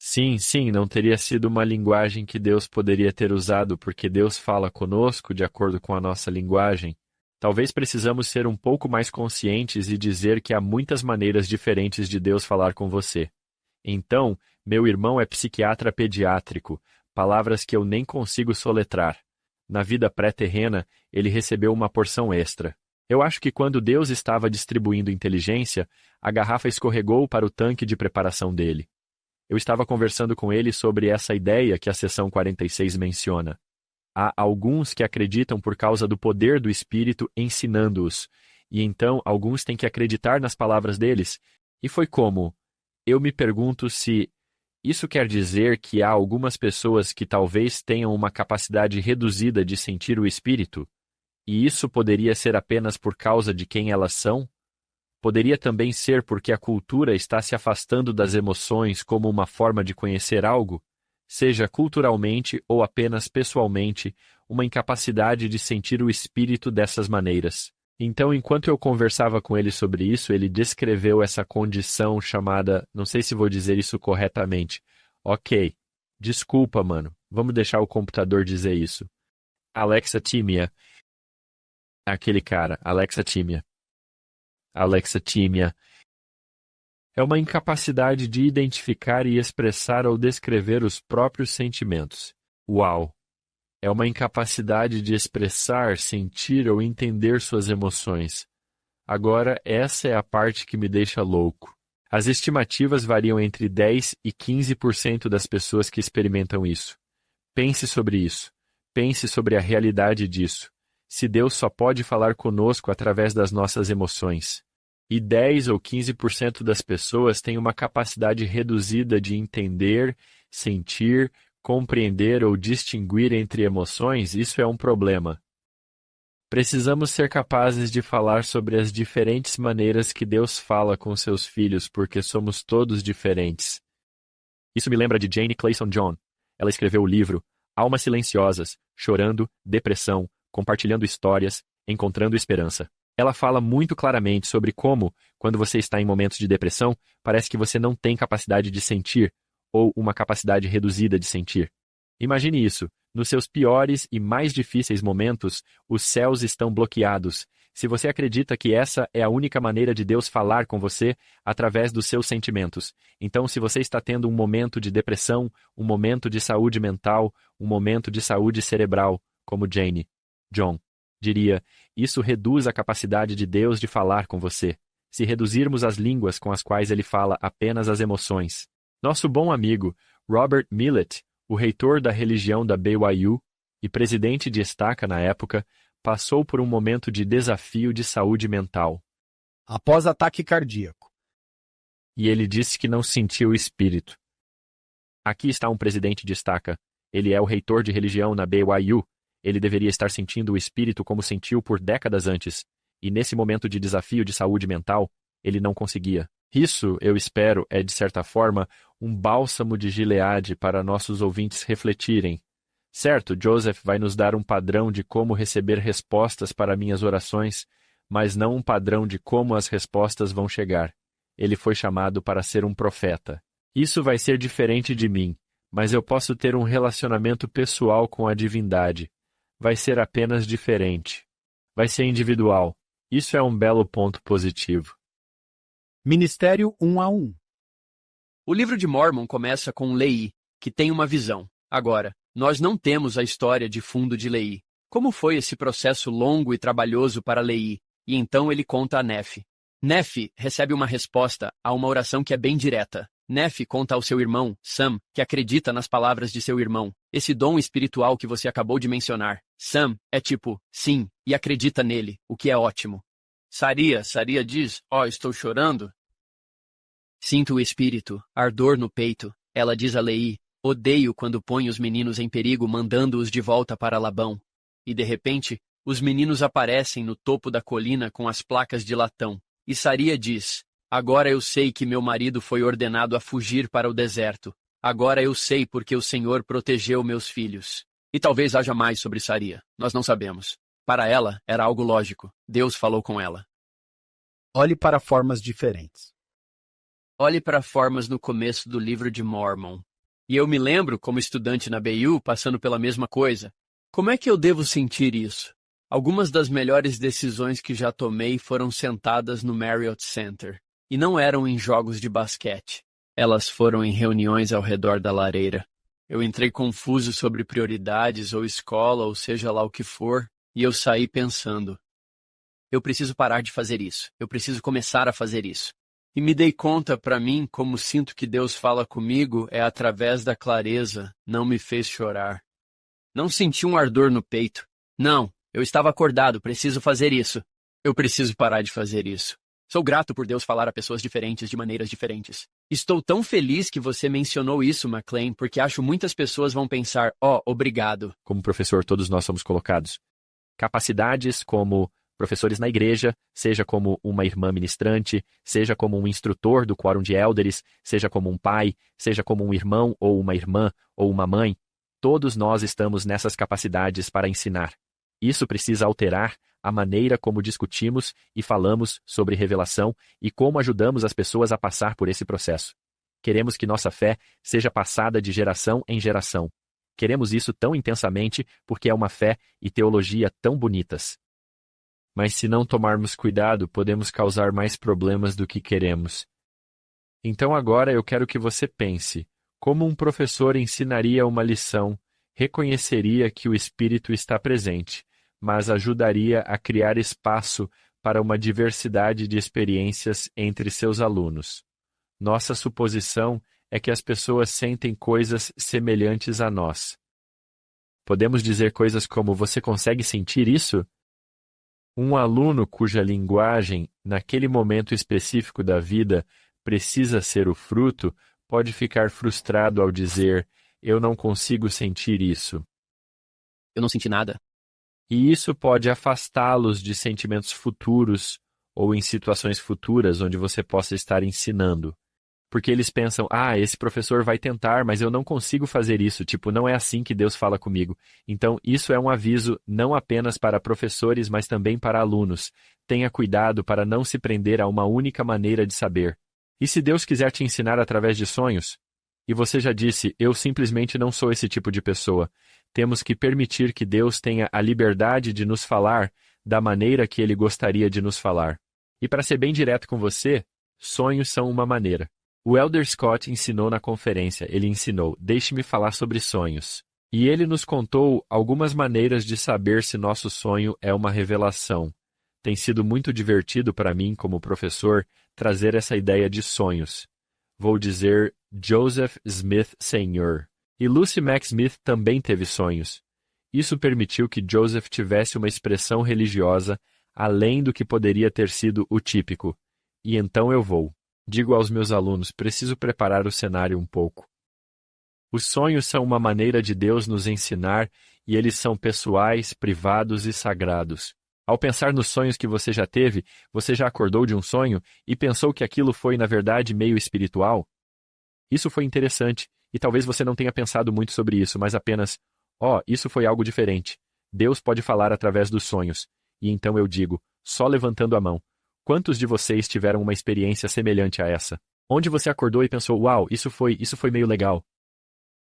Sim, não teria sido uma linguagem que Deus poderia ter usado, porque Deus fala conosco de acordo com a nossa linguagem. Talvez precisamos ser um pouco mais conscientes e dizer que há muitas maneiras diferentes de Deus falar com você. Então, meu irmão é psiquiatra pediátrico, palavras que eu nem consigo soletrar. Na vida pré-terrena, ele recebeu uma porção extra. Eu acho que quando Deus estava distribuindo inteligência, a garrafa escorregou para o tanque de preparação dele. Eu estava conversando com ele sobre essa ideia que a seção 46 menciona. Há alguns que acreditam por causa do poder do Espírito ensinando-os, e então alguns têm que acreditar nas palavras deles. E foi como? Eu me pergunto se isso quer dizer que há algumas pessoas que talvez tenham uma capacidade reduzida de sentir o Espírito? E isso poderia ser apenas por causa de quem elas são? Poderia também ser porque a cultura está se afastando das emoções como uma forma de conhecer algo, seja culturalmente ou apenas pessoalmente, uma incapacidade de sentir o espírito dessas maneiras. Então, enquanto eu conversava com ele sobre isso, ele descreveu essa condição chamada, não sei se vou dizer isso corretamente. Ok, desculpa, mano, vamos deixar o computador dizer isso. Alexithymia. Aquele cara, alexithymia. Alexithymia é uma incapacidade de identificar e expressar ou descrever os próprios sentimentos. Uau! É uma incapacidade de expressar, sentir ou entender suas emoções. Agora, essa é a parte que me deixa louco. As estimativas variam entre 10 e 15% das pessoas que experimentam isso. Pense sobre isso. Pense sobre a realidade disso. Se Deus só pode falar conosco através das nossas emoções. E 10 ou 15% das pessoas têm uma capacidade reduzida de entender, sentir, compreender ou distinguir entre emoções, isso é um problema. Precisamos ser capazes de falar sobre as diferentes maneiras que Deus fala com seus filhos, porque somos todos diferentes. Isso me lembra de Jane Clayson John. Ela escreveu o livro Almas Silenciosas, Chorando, Depressão, Compartilhando Histórias, Encontrando Esperança. Ela fala muito claramente sobre como, quando você está em momentos de depressão, parece que você não tem capacidade de sentir, ou uma capacidade reduzida de sentir. Imagine isso. Nos seus piores e mais difíceis momentos, os céus estão bloqueados. Se você acredita que essa é a única maneira de Deus falar com você, através dos seus sentimentos. Então, se você está tendo um momento de depressão, um momento de saúde mental, um momento de saúde cerebral, como John diria, isso reduz a capacidade de Deus de falar com você. Se reduzirmos as línguas com as quais ele fala apenas as emoções. Nosso bom amigo, Robert Millett, o reitor da religião da BYU e presidente de estaca na época, passou por um momento de desafio de saúde mental. Após ataque cardíaco. E ele disse que não sentiu o espírito. Aqui está um presidente de estaca. Ele é o reitor de religião na BYU. Ele deveria estar sentindo o espírito como sentiu por décadas antes. E nesse momento de desafio de saúde mental, ele não conseguia. Isso, eu espero, é de certa forma um bálsamo de Gileade para nossos ouvintes refletirem. Certo, Joseph vai nos dar um padrão de como receber respostas para minhas orações, mas não um padrão de como as respostas vão chegar. Ele foi chamado para ser um profeta. Isso vai ser diferente de mim, mas eu posso ter um relacionamento pessoal com a divindade. Vai ser apenas diferente. Vai ser individual. Isso é um belo ponto positivo. Ministério 1 a 1. O livro de Mórmon começa com Lehi, que tem uma visão. Agora, nós não temos a história de fundo de Lehi. Como foi esse processo longo e trabalhoso para Lehi? E então ele conta a Nefi. Nefi recebe uma resposta a uma oração que é bem direta. Nefi conta ao seu irmão, Sam, que acredita nas palavras de seu irmão. Esse dom espiritual que você acabou de mencionar. Sam é tipo, sim, e acredita nele, o que é ótimo. Saria diz, estou chorando. Sinto o espírito, ardor no peito. Ela diz a Lehi, odeio quando põe os meninos em perigo mandando-os de volta para Labão. E de repente, os meninos aparecem no topo da colina com as placas de latão. E Saria diz, agora eu sei que meu marido foi ordenado a fugir para o deserto. Agora eu sei porque o Senhor protegeu meus filhos. E talvez haja mais sobre Saria, nós não sabemos. Para ela, era algo lógico. Deus falou com ela. Olhe para formas diferentes. Olhe para formas no começo do livro de Mórmon. E eu me lembro, como estudante na BU, passando pela mesma coisa. Como é que eu devo sentir isso? Algumas das melhores decisões que já tomei foram sentadas no Marriott Center. E não eram em jogos de basquete. Elas foram em reuniões ao redor da lareira. Eu entrei confuso sobre prioridades ou escola ou seja lá o que for, e eu saí pensando: eu preciso parar de fazer isso. Eu preciso começar a fazer isso. E me dei conta, para mim, como sinto que Deus fala comigo é através da clareza, não me fez chorar. Não senti um ardor no peito. Não, eu estava acordado, preciso fazer isso. Eu preciso parar de fazer isso. Sou grato por Deus falar a pessoas diferentes de maneiras diferentes. Estou tão feliz que você mencionou isso, McLean, porque acho muitas pessoas vão pensar, obrigado. Como professor, todos nós somos colocados. Capacidades como professores na igreja, seja como uma irmã ministrante, seja como um instrutor do quórum de élderes, seja como um pai, seja como um irmão ou uma irmã ou uma mãe, todos nós estamos nessas capacidades para ensinar. Isso precisa alterar a maneira como discutimos e falamos sobre revelação e como ajudamos as pessoas a passar por esse processo. Queremos que nossa fé seja passada de geração em geração. Queremos isso tão intensamente porque é uma fé e teologia tão bonitas. Mas se não tomarmos cuidado, podemos causar mais problemas do que queremos. Então agora eu quero que você pense, como um professor ensinaria uma lição, reconheceria que o Espírito está presente, mas ajudaria a criar espaço para uma diversidade de experiências entre seus alunos. Nossa suposição é que as pessoas sentem coisas semelhantes a nós. Podemos dizer coisas como: você consegue sentir isso? Um aluno cuja linguagem, naquele momento específico da vida, precisa ser o fruto, pode ficar frustrado ao dizer: eu não consigo sentir isso. Eu não senti nada. E isso pode afastá-los de sentimentos futuros ou em situações futuras onde você possa estar ensinando. Porque eles pensam: esse professor vai tentar, mas eu não consigo fazer isso, não é assim que Deus fala comigo. Então, isso é um aviso não apenas para professores, mas também para alunos. Tenha cuidado para não se prender a uma única maneira de saber. E se Deus quiser te ensinar através de sonhos? E você já disse: eu simplesmente não sou esse tipo de pessoa. Temos que permitir que Deus tenha a liberdade de nos falar da maneira que Ele gostaria de nos falar. E para ser bem direto com você, sonhos são uma maneira. O Elder Scott ensinou na conferência, ele ensinou: deixe-me falar sobre sonhos. E ele nos contou algumas maneiras de saber se nosso sonho é uma revelação. Tem sido muito divertido para mim, como professor, trazer essa ideia de sonhos. Vou dizer Joseph Smith Sr. E Lucy Mack Smith também teve sonhos. Isso permitiu que Joseph tivesse uma expressão religiosa além do que poderia ter sido o típico. E então eu vou. Digo aos meus alunos: preciso preparar o cenário um pouco. Os sonhos são uma maneira de Deus nos ensinar e eles são pessoais, privados e sagrados. Ao pensar nos sonhos que você já teve, você já acordou de um sonho e pensou que aquilo foi, na verdade, meio espiritual? Isso foi interessante, e talvez você não tenha pensado muito sobre isso, mas apenas: isso foi algo diferente. Deus pode falar através dos sonhos. E então eu digo, só levantando a mão: quantos de vocês tiveram uma experiência semelhante a essa? Onde você acordou e pensou: uau, isso foi meio legal?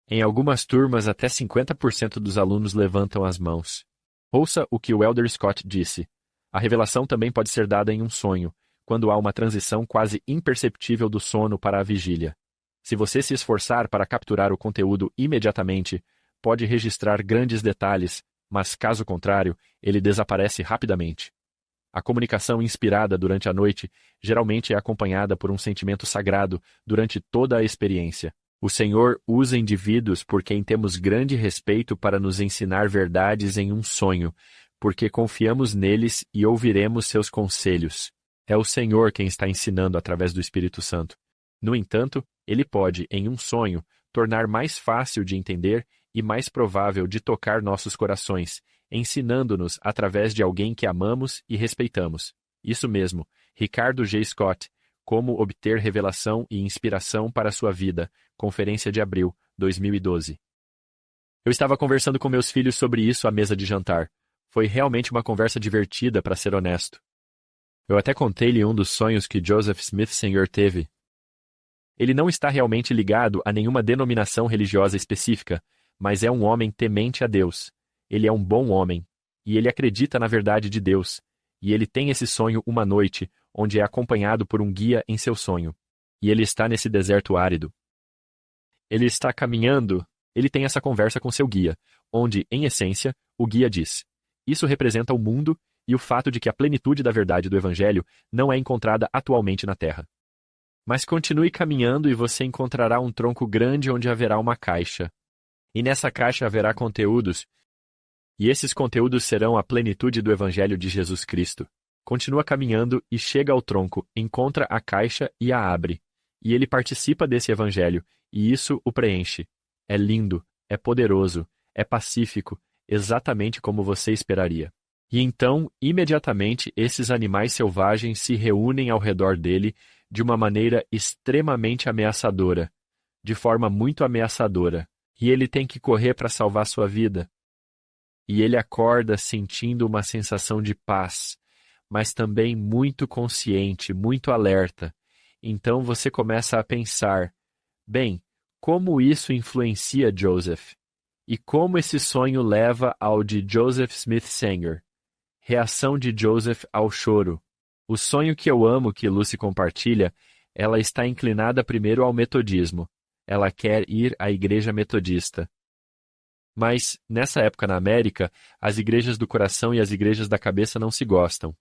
Em algumas turmas, até 50% dos alunos levantam as mãos. Ouça o que o Elder Scott disse. A revelação também pode ser dada em um sonho, quando há uma transição quase imperceptível do sono para a vigília. Se você se esforçar para capturar o conteúdo imediatamente, pode registrar grandes detalhes, mas caso contrário, ele desaparece rapidamente. A comunicação inspirada durante a noite geralmente é acompanhada por um sentimento sagrado durante toda a experiência. O Senhor usa indivíduos por quem temos grande respeito para nos ensinar verdades em um sonho, porque confiamos neles e ouviremos seus conselhos. É o Senhor quem está ensinando através do Espírito Santo. No entanto, ele pode, em um sonho, tornar mais fácil de entender e mais provável de tocar nossos corações, ensinando-nos através de alguém que amamos e respeitamos. Isso mesmo, Ricardo G. Scott, Como Obter Revelação e Inspiração para a Sua Vida, Conferência de Abril, 2012. Eu estava conversando com meus filhos sobre isso à mesa de jantar. Foi realmente uma conversa divertida, para ser honesto. Eu até contei-lhe um dos sonhos que Joseph Smith Sr. teve. Ele não está realmente ligado a nenhuma denominação religiosa específica, mas é um homem temente a Deus. Ele é um bom homem, e ele acredita na verdade de Deus, e ele tem esse sonho uma noite, onde é acompanhado por um guia em seu sonho. e ele está nesse deserto árido. Ele está caminhando, ele tem essa conversa com seu guia, onde, em essência, o guia diz: isso representa o mundo e o fato de que a plenitude da verdade do Evangelho não é encontrada atualmente na Terra. Mas continue caminhando e você encontrará um tronco grande onde haverá uma caixa. E nessa caixa haverá conteúdos, e esses conteúdos serão a plenitude do Evangelho de Jesus Cristo. Continua caminhando e chega ao tronco, encontra a caixa e a abre. E ele participa desse Evangelho, e isso o preenche. É lindo, é poderoso, é pacífico, exatamente como você esperaria. E então, imediatamente, esses animais selvagens se reúnem ao redor dele de uma maneira extremamente ameaçadora, de forma muito ameaçadora, e ele tem que correr para salvar sua vida. E ele acorda sentindo uma sensação de paz, mas também muito consciente, muito alerta. Então você começa a pensar, bem, como isso influencia Joseph? E como esse sonho leva ao de Joseph Smith Senior? Reação de Joseph ao choro. O sonho que eu amo que Lucy compartilha, ela está inclinada primeiro ao metodismo. Ela quer ir à igreja metodista. Mas, nessa época na América, as igrejas do coração e as igrejas da cabeça não se gostam.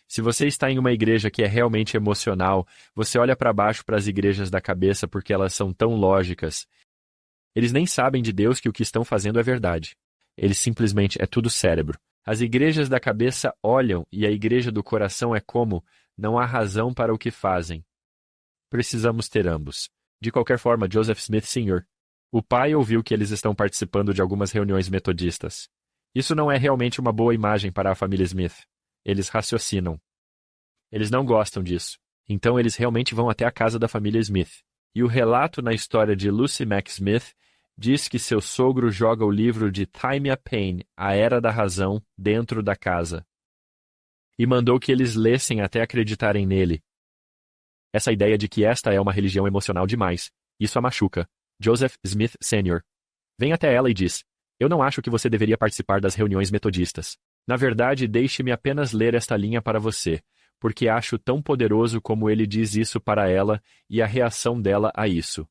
Se você está em uma igreja que é realmente emocional, você olha para baixo para as igrejas da cabeça porque elas são tão lógicas. Eles nem sabem de Deus que o que estão fazendo é verdade. Eles simplesmente é tudo cérebro. As igrejas da cabeça olham e a igreja do coração é como, não há razão para o que fazem. Precisamos ter ambos. De qualquer forma, Joseph Smith Sr., o pai ouviu que eles estão participando de algumas reuniões metodistas. Isso não é realmente uma boa imagem para a família Smith. Eles raciocinam. Eles não gostam disso. Então eles realmente vão até a casa da família Smith. E o relato na história de Lucy Mack Smith diz que seu sogro joga o livro de Time a Pain, A Era da Razão, dentro da casa. E mandou que eles lessem até acreditarem nele. Essa ideia de que esta é uma religião emocional demais. Isso a machuca. Joseph Smith Sr. vem até ela e diz: eu não acho que você deveria participar das reuniões metodistas. Na verdade, deixe-me apenas ler esta linha para você, porque acho tão poderoso como ele diz isso para ela e a reação dela a isso.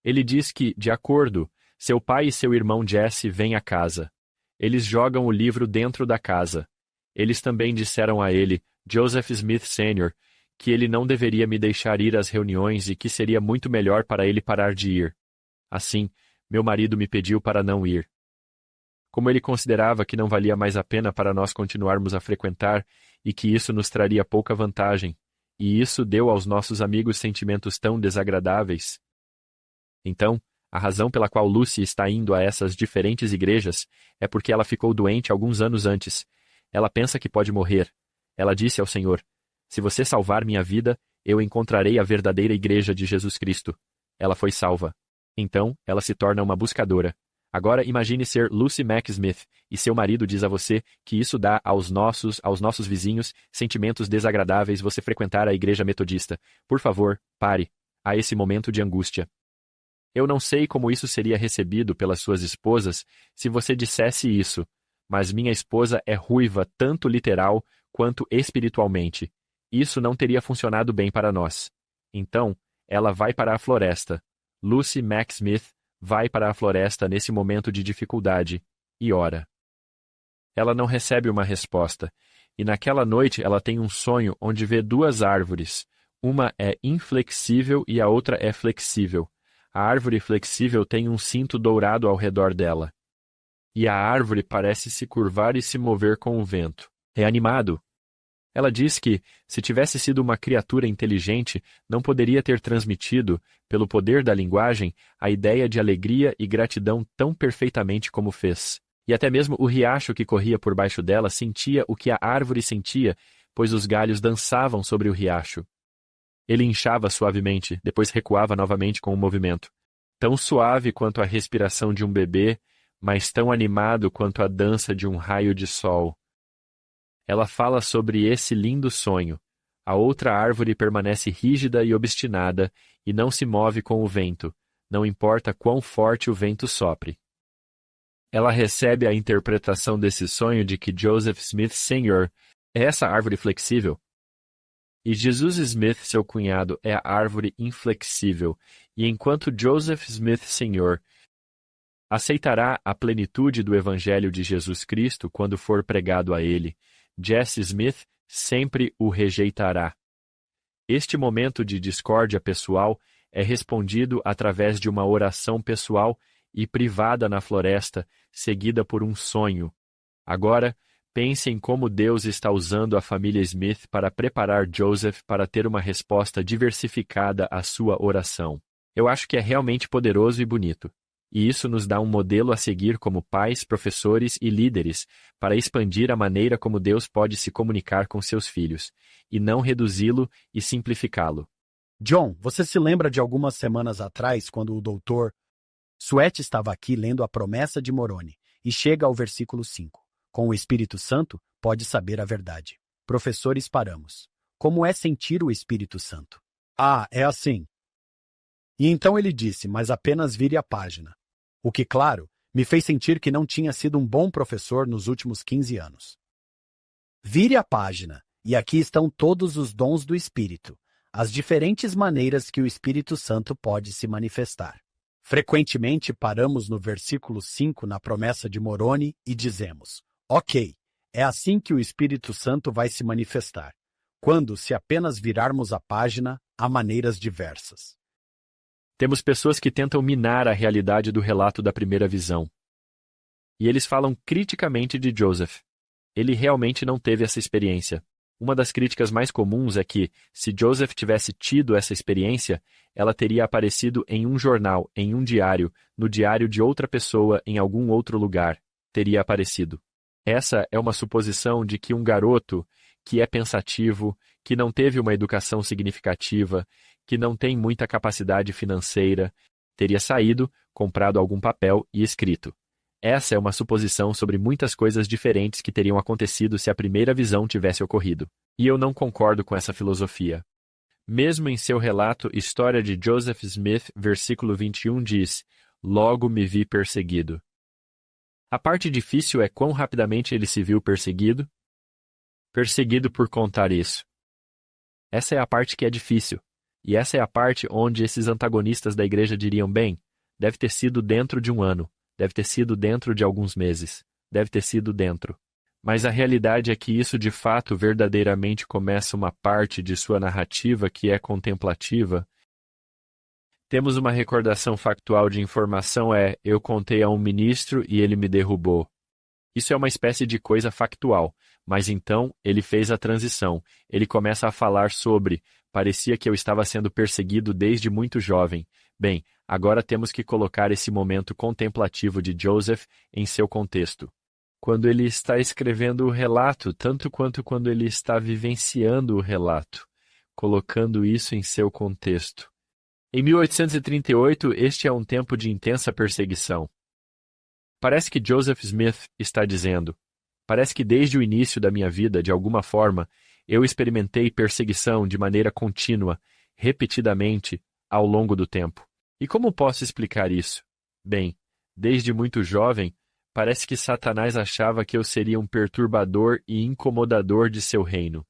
Ele diz que, de acordo, seu pai e seu irmão Jesse vêm à casa. Eles jogam o livro dentro da casa. Eles também disseram a ele, Joseph Smith Sr., que ele não deveria me deixar ir às reuniões e que seria muito melhor para ele parar de ir. Assim, meu marido me pediu para não ir. Como ele considerava que não valia mais a pena para nós continuarmos a frequentar e que isso nos traria pouca vantagem, e isso deu aos nossos amigos sentimentos tão desagradáveis. Então, a razão pela qual Lucy está indo a essas diferentes igrejas é porque ela ficou doente alguns anos antes. Ela pensa que pode morrer. Ela disse ao Senhor: se você salvar minha vida, eu encontrarei a verdadeira igreja de Jesus Cristo. Ela foi salva. Então, ela se torna uma buscadora. Agora imagine ser Lucy Mack Smith e seu marido diz a você que isso dá aos nossos vizinhos sentimentos desagradáveis você frequentar a igreja metodista. Por favor, pare. Há esse momento de angústia. Eu não sei como isso seria recebido pelas suas esposas se você dissesse isso, mas minha esposa é ruiva tanto literal quanto espiritualmente. Isso não teria funcionado bem para nós. Então, ela vai para a floresta. Lucy Mack Smith vai para a floresta nesse momento de dificuldade e ora. Ela não recebe uma resposta, e naquela noite ela tem um sonho onde vê duas árvores. Uma é inflexível e a outra é flexível. A árvore flexível tem um cinto dourado ao redor dela. E a árvore parece se curvar e se mover com o vento. É animado. Ela diz que, se tivesse sido uma criatura inteligente, não poderia ter transmitido, pelo poder da linguagem, a ideia de alegria e gratidão tão perfeitamente como fez. E até mesmo o riacho que corria por baixo dela sentia o que a árvore sentia, pois os galhos dançavam sobre o riacho. Ele inchava suavemente, depois recuava novamente com o movimento. Tão suave quanto a respiração de um bebê, mas tão animado quanto a dança de um raio de sol. Ela fala sobre esse lindo sonho. A outra árvore permanece rígida e obstinada e não se move com o vento, não importa quão forte o vento sopre. Ela recebe a interpretação desse sonho de que Joseph Smith Sr. é essa árvore flexível. E Jesus Smith, seu cunhado, é a árvore inflexível, e enquanto Joseph Smith Sr. aceitará a plenitude do Evangelho de Jesus Cristo quando for pregado a ele, Jesse Smith sempre o rejeitará. Este momento de discórdia pessoal é respondido através de uma oração pessoal e privada na floresta, seguida por um sonho. Agora, pense em como Deus está usando a família Smith para preparar Joseph para ter uma resposta diversificada à sua oração. Eu acho que é realmente poderoso e bonito. E isso nos dá um modelo a seguir como pais, professores e líderes para expandir a maneira como Deus pode se comunicar com seus filhos, e não reduzi-lo e simplificá-lo. John, você se lembra de algumas semanas atrás, quando o Dr. Sweat estava aqui lendo a promessa de Moroni, e chega ao versículo 5. Com o Espírito Santo, pode saber a verdade. Professores, paramos. Como é sentir o Espírito Santo? Ah, é assim. E então ele disse, mas apenas vire a página. O que, claro, me fez sentir que não tinha sido um bom professor nos últimos 15 anos. Vire a página, e aqui estão todos os dons do Espírito, as diferentes maneiras que o Espírito Santo pode se manifestar. Frequentemente paramos no versículo 5 na promessa de Moroni e dizemos, ok, é assim que o Espírito Santo vai se manifestar, quando, se apenas virarmos a página, há maneiras diversas. Temos pessoas que tentam minar a realidade do relato da primeira visão. E eles falam criticamente de Joseph. Ele realmente não teve essa experiência. Uma das críticas mais comuns é que, se Joseph tivesse tido essa experiência, ela teria aparecido em um jornal, em um diário, no diário de outra pessoa, em algum outro lugar. Teria aparecido. Essa é uma suposição de que um garoto que é pensativo, que não teve uma educação significativa, que não tem muita capacidade financeira, teria saído, comprado algum papel e escrito. Essa é uma suposição sobre muitas coisas diferentes que teriam acontecido se a primeira visão tivesse ocorrido. E eu não concordo com essa filosofia. Mesmo em seu relato História de Joseph Smith, versículo 21 diz, logo me vi perseguido. A parte difícil é quão rapidamente ele se viu perseguido. Perseguido por contar isso. Essa é a parte que é difícil. E essa é a parte onde esses antagonistas da igreja diriam, bem, deve ter sido dentro de um ano, deve ter sido dentro de alguns meses, deve ter sido dentro. Mas a realidade é que isso de fato verdadeiramente começa uma parte de sua narrativa que é contemplativa. Temos uma recordação factual de informação eu contei a um ministro e ele me derrubou. Isso é uma espécie de coisa factual, mas então ele fez a transição. Ele começa a falar sobre, parecia que eu estava sendo perseguido desde muito jovem. Bem, agora temos que colocar esse momento contemplativo de Joseph em seu contexto. Quando ele está escrevendo o relato, tanto quanto quando ele está vivenciando o relato, colocando isso em seu contexto. Em 1838, este é um tempo de intensa perseguição. Parece que Joseph Smith está dizendo, parece que desde o início da minha vida, de alguma forma, eu experimentei perseguição de maneira contínua, repetidamente, ao longo do tempo. E como posso explicar isso? Bem, desde muito jovem, parece que Satanás achava que eu seria um perturbador e incomodador de seu reino.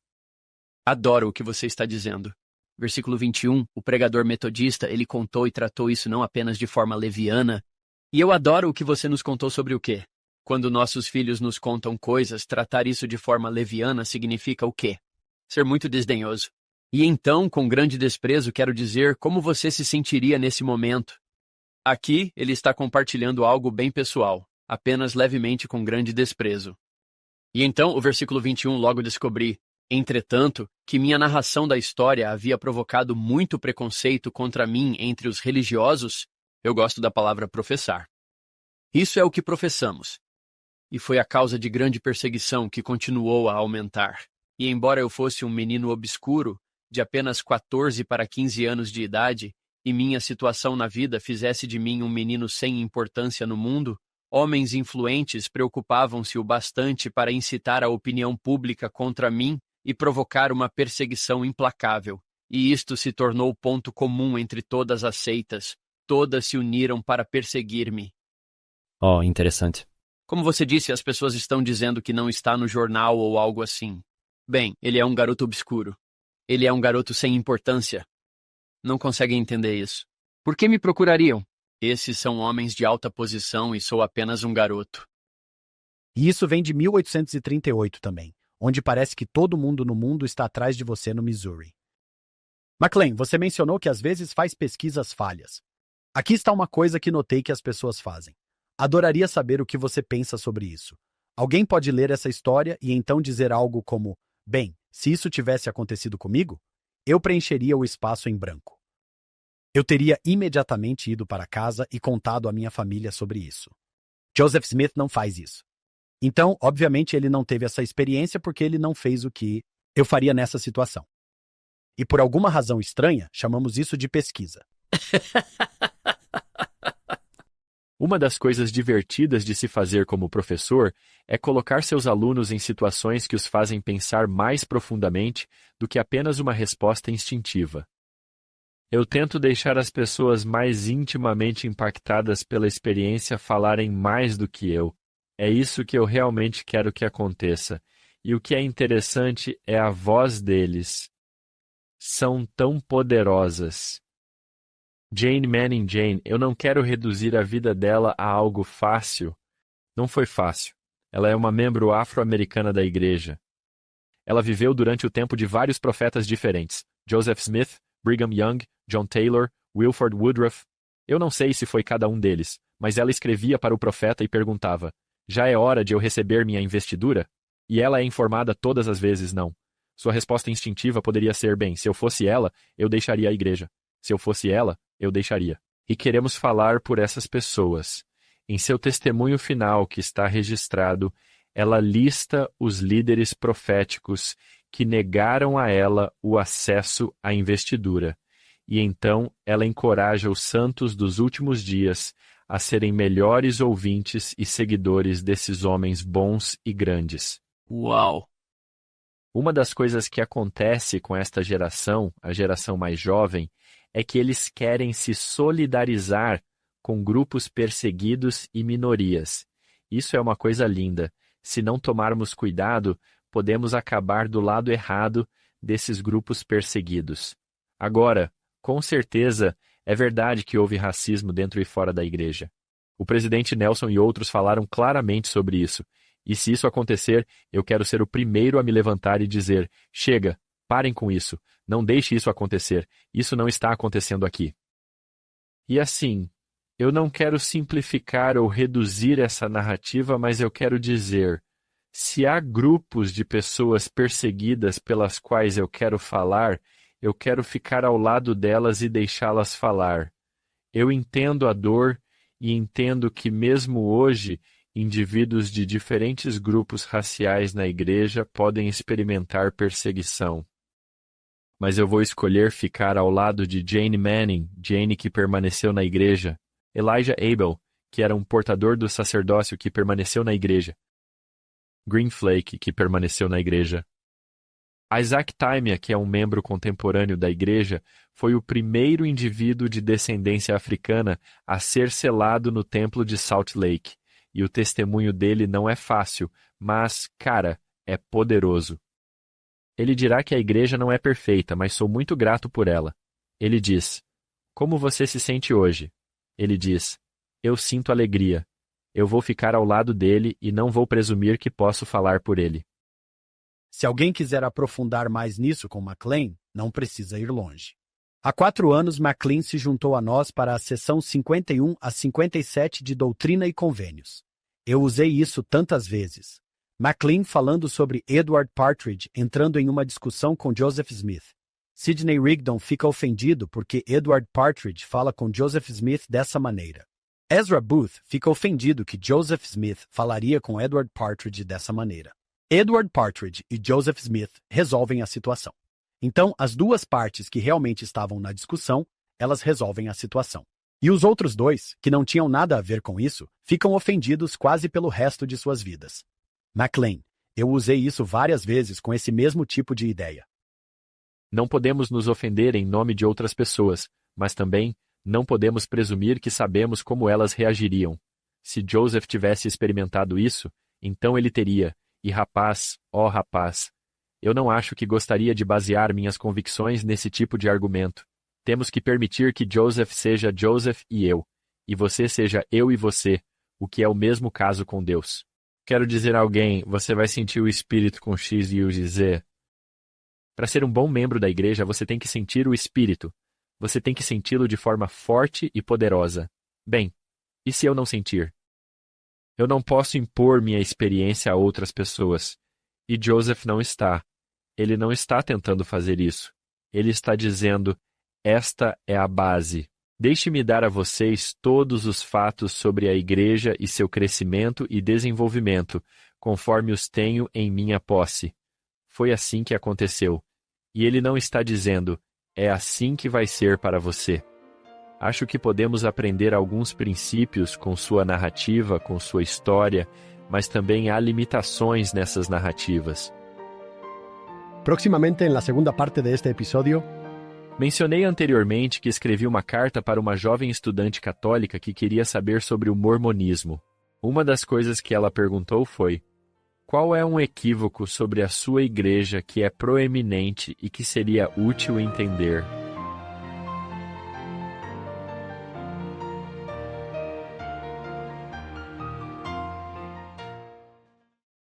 Adoro o que você está dizendo. Versículo 21, o pregador metodista, ele contou e tratou isso não apenas de forma leviana. E eu adoro o que você nos contou sobre o quê? Quando nossos filhos nos contam coisas, tratar isso de forma leviana significa o quê? Ser muito desdenhoso. E então, com grande desprezo, quero dizer como você se sentiria nesse momento. Aqui, ele está compartilhando algo bem pessoal, apenas levemente com grande desprezo. E então, o versículo 21 logo descobri, entretanto, que minha narração da história havia provocado muito preconceito contra mim entre os religiosos. Eu gosto da palavra professar. Isso é o que professamos. E foi a causa de grande perseguição que continuou a aumentar. E embora eu fosse um menino obscuro, de apenas 14 para 15 anos de idade, e minha situação na vida fizesse de mim um menino sem importância no mundo, homens influentes preocupavam-se o bastante para incitar a opinião pública contra mim e provocar uma perseguição implacável. E isto se tornou ponto comum entre todas as seitas. Todas se uniram para perseguir-me. Oh, interessante. Como você disse, as pessoas estão dizendo que não está no jornal ou algo assim. Bem, ele é um garoto obscuro. Ele é um garoto sem importância. Não conseguem entender isso. Por que me procurariam? Esses são homens de alta posição e sou apenas um garoto. E isso vem de 1838 também, onde parece que todo mundo no mundo está atrás de você no Missouri. McLean, você mencionou que às vezes faz pesquisas falhas. Aqui está uma coisa que notei que as pessoas fazem. Adoraria saber o que você pensa sobre isso. Alguém pode ler essa história e então dizer algo como: bem, se isso tivesse acontecido comigo, eu preencheria o espaço em branco. Eu teria imediatamente ido para casa e contado à minha família sobre isso. Joseph Smith não faz isso. Então, obviamente, ele não teve essa experiência porque ele não fez o que eu faria nessa situação. E por alguma razão estranha, chamamos isso de pesquisa. Uma das coisas divertidas de se fazer como professor é colocar seus alunos em situações que os fazem pensar mais profundamente do que apenas uma resposta instintiva. Eu tento deixar as pessoas mais intimamente impactadas pela experiência falarem mais do que eu. É isso que eu realmente quero que aconteça. E o que é interessante é a voz deles. São tão poderosas. Jane Manning Jane, eu não quero reduzir a vida dela a algo fácil. Não foi fácil. Ela é uma membro afro-americana da igreja. Ela viveu durante o tempo de vários profetas diferentes. Joseph Smith, Brigham Young, John Taylor, Wilford Woodruff. Eu não sei se foi cada um deles, mas ela escrevia para o profeta e perguntava: já é hora de eu receber minha investidura? E ela é informada todas as vezes não. Sua resposta instintiva poderia ser: bem, se eu fosse ela, eu deixaria a igreja. Se eu fosse ela, eu deixaria. E queremos falar por essas pessoas. Em seu testemunho final que está registrado, ela lista os líderes proféticos que negaram a ela o acesso à investidura. E então ela encoraja os santos dos últimos dias a serem melhores ouvintes e seguidores desses homens bons e grandes. Uau! Uma das coisas que acontece com esta geração, a geração mais jovem, é que eles querem se solidarizar com grupos perseguidos e minorias. Isso é uma coisa linda. Se não tomarmos cuidado, podemos acabar do lado errado desses grupos perseguidos. Agora, com certeza, é verdade que houve racismo dentro e fora da igreja. O presidente Nelson e outros falaram claramente sobre isso. E se isso acontecer, eu quero ser o primeiro a me levantar e dizer: chega, parem com isso, não deixe isso acontecer, isso não está acontecendo aqui. E assim, eu não quero simplificar ou reduzir essa narrativa, mas eu quero dizer: se há grupos de pessoas perseguidas pelas quais eu quero falar, eu quero ficar ao lado delas e deixá-las falar. Eu entendo a dor e entendo que mesmo hoje, indivíduos de diferentes grupos raciais na igreja podem experimentar perseguição. Mas eu vou escolher ficar ao lado de Jane Manning, Jane que permaneceu na igreja, Elijah Abel, que era um portador do sacerdócio que permaneceu na igreja, Green Flake, que permaneceu na igreja. Isaac Timea, que é um membro contemporâneo da igreja, foi o primeiro indivíduo de descendência africana a ser selado no templo de Salt Lake. E o testemunho dele não é fácil, mas, cara, é poderoso. Ele dirá que a igreja não é perfeita, mas sou muito grato por ela. Ele diz: como você se sente hoje? Ele diz: eu sinto alegria. Eu vou ficar ao lado dele e não vou presumir que posso falar por ele. Se alguém quiser aprofundar mais nisso com McLean, não precisa ir longe. Há 4 anos, McLean se juntou a nós para a sessão 51 a 57 de Doutrina e Convênios. Eu usei isso tantas vezes. McLean falando sobre Edward Partridge entrando em uma discussão com Joseph Smith. Sidney Rigdon fica ofendido porque Edward Partridge fala com Joseph Smith dessa maneira. Ezra Booth fica ofendido que Joseph Smith falaria com Edward Partridge dessa maneira. Edward Partridge e Joseph Smith resolvem a situação. Então, as duas partes que realmente estavam na discussão, elas resolvem a situação. E os outros dois, que não tinham nada a ver com isso, ficam ofendidos quase pelo resto de suas vidas. McLean, eu usei isso várias vezes com esse mesmo tipo de ideia. Não podemos nos ofender em nome de outras pessoas, mas também não podemos presumir que sabemos como elas reagiriam. Se Joseph tivesse experimentado isso, então ele teria. E rapaz, ó rapaz, Eu não acho que gostaria de basear minhas convicções nesse tipo de argumento. Temos que permitir que Joseph seja Joseph e você seja eu e você, o que é o mesmo caso com Deus. Quero dizer a alguém, você vai sentir o Espírito com X e o Z. Para ser um bom membro da igreja, você tem que sentir o Espírito. Você tem que senti-lo de forma forte e poderosa. Bem, e se eu não sentir? Eu não posso impor minha experiência a outras pessoas. E Joseph não está. Ele não está tentando fazer isso. Ele está dizendo, esta é a base. Deixe-me dar a vocês todos os fatos sobre a igreja e seu crescimento e desenvolvimento, conforme os tenho em minha posse. Foi assim que aconteceu. E ele não está dizendo, é assim que vai ser para você. Acho que podemos aprender alguns princípios com sua narrativa, com sua história, mas também há limitações nessas narrativas. Próximamente, en la segunda parte de este episodio, Mencionei anteriormente que escrevi uma carta para uma jovem estudante católica que queria saber sobre o mormonismo. Uma das coisas que ela perguntou foi: qual é um equívoco sobre a sua igreja que é proeminente e que seria útil entender?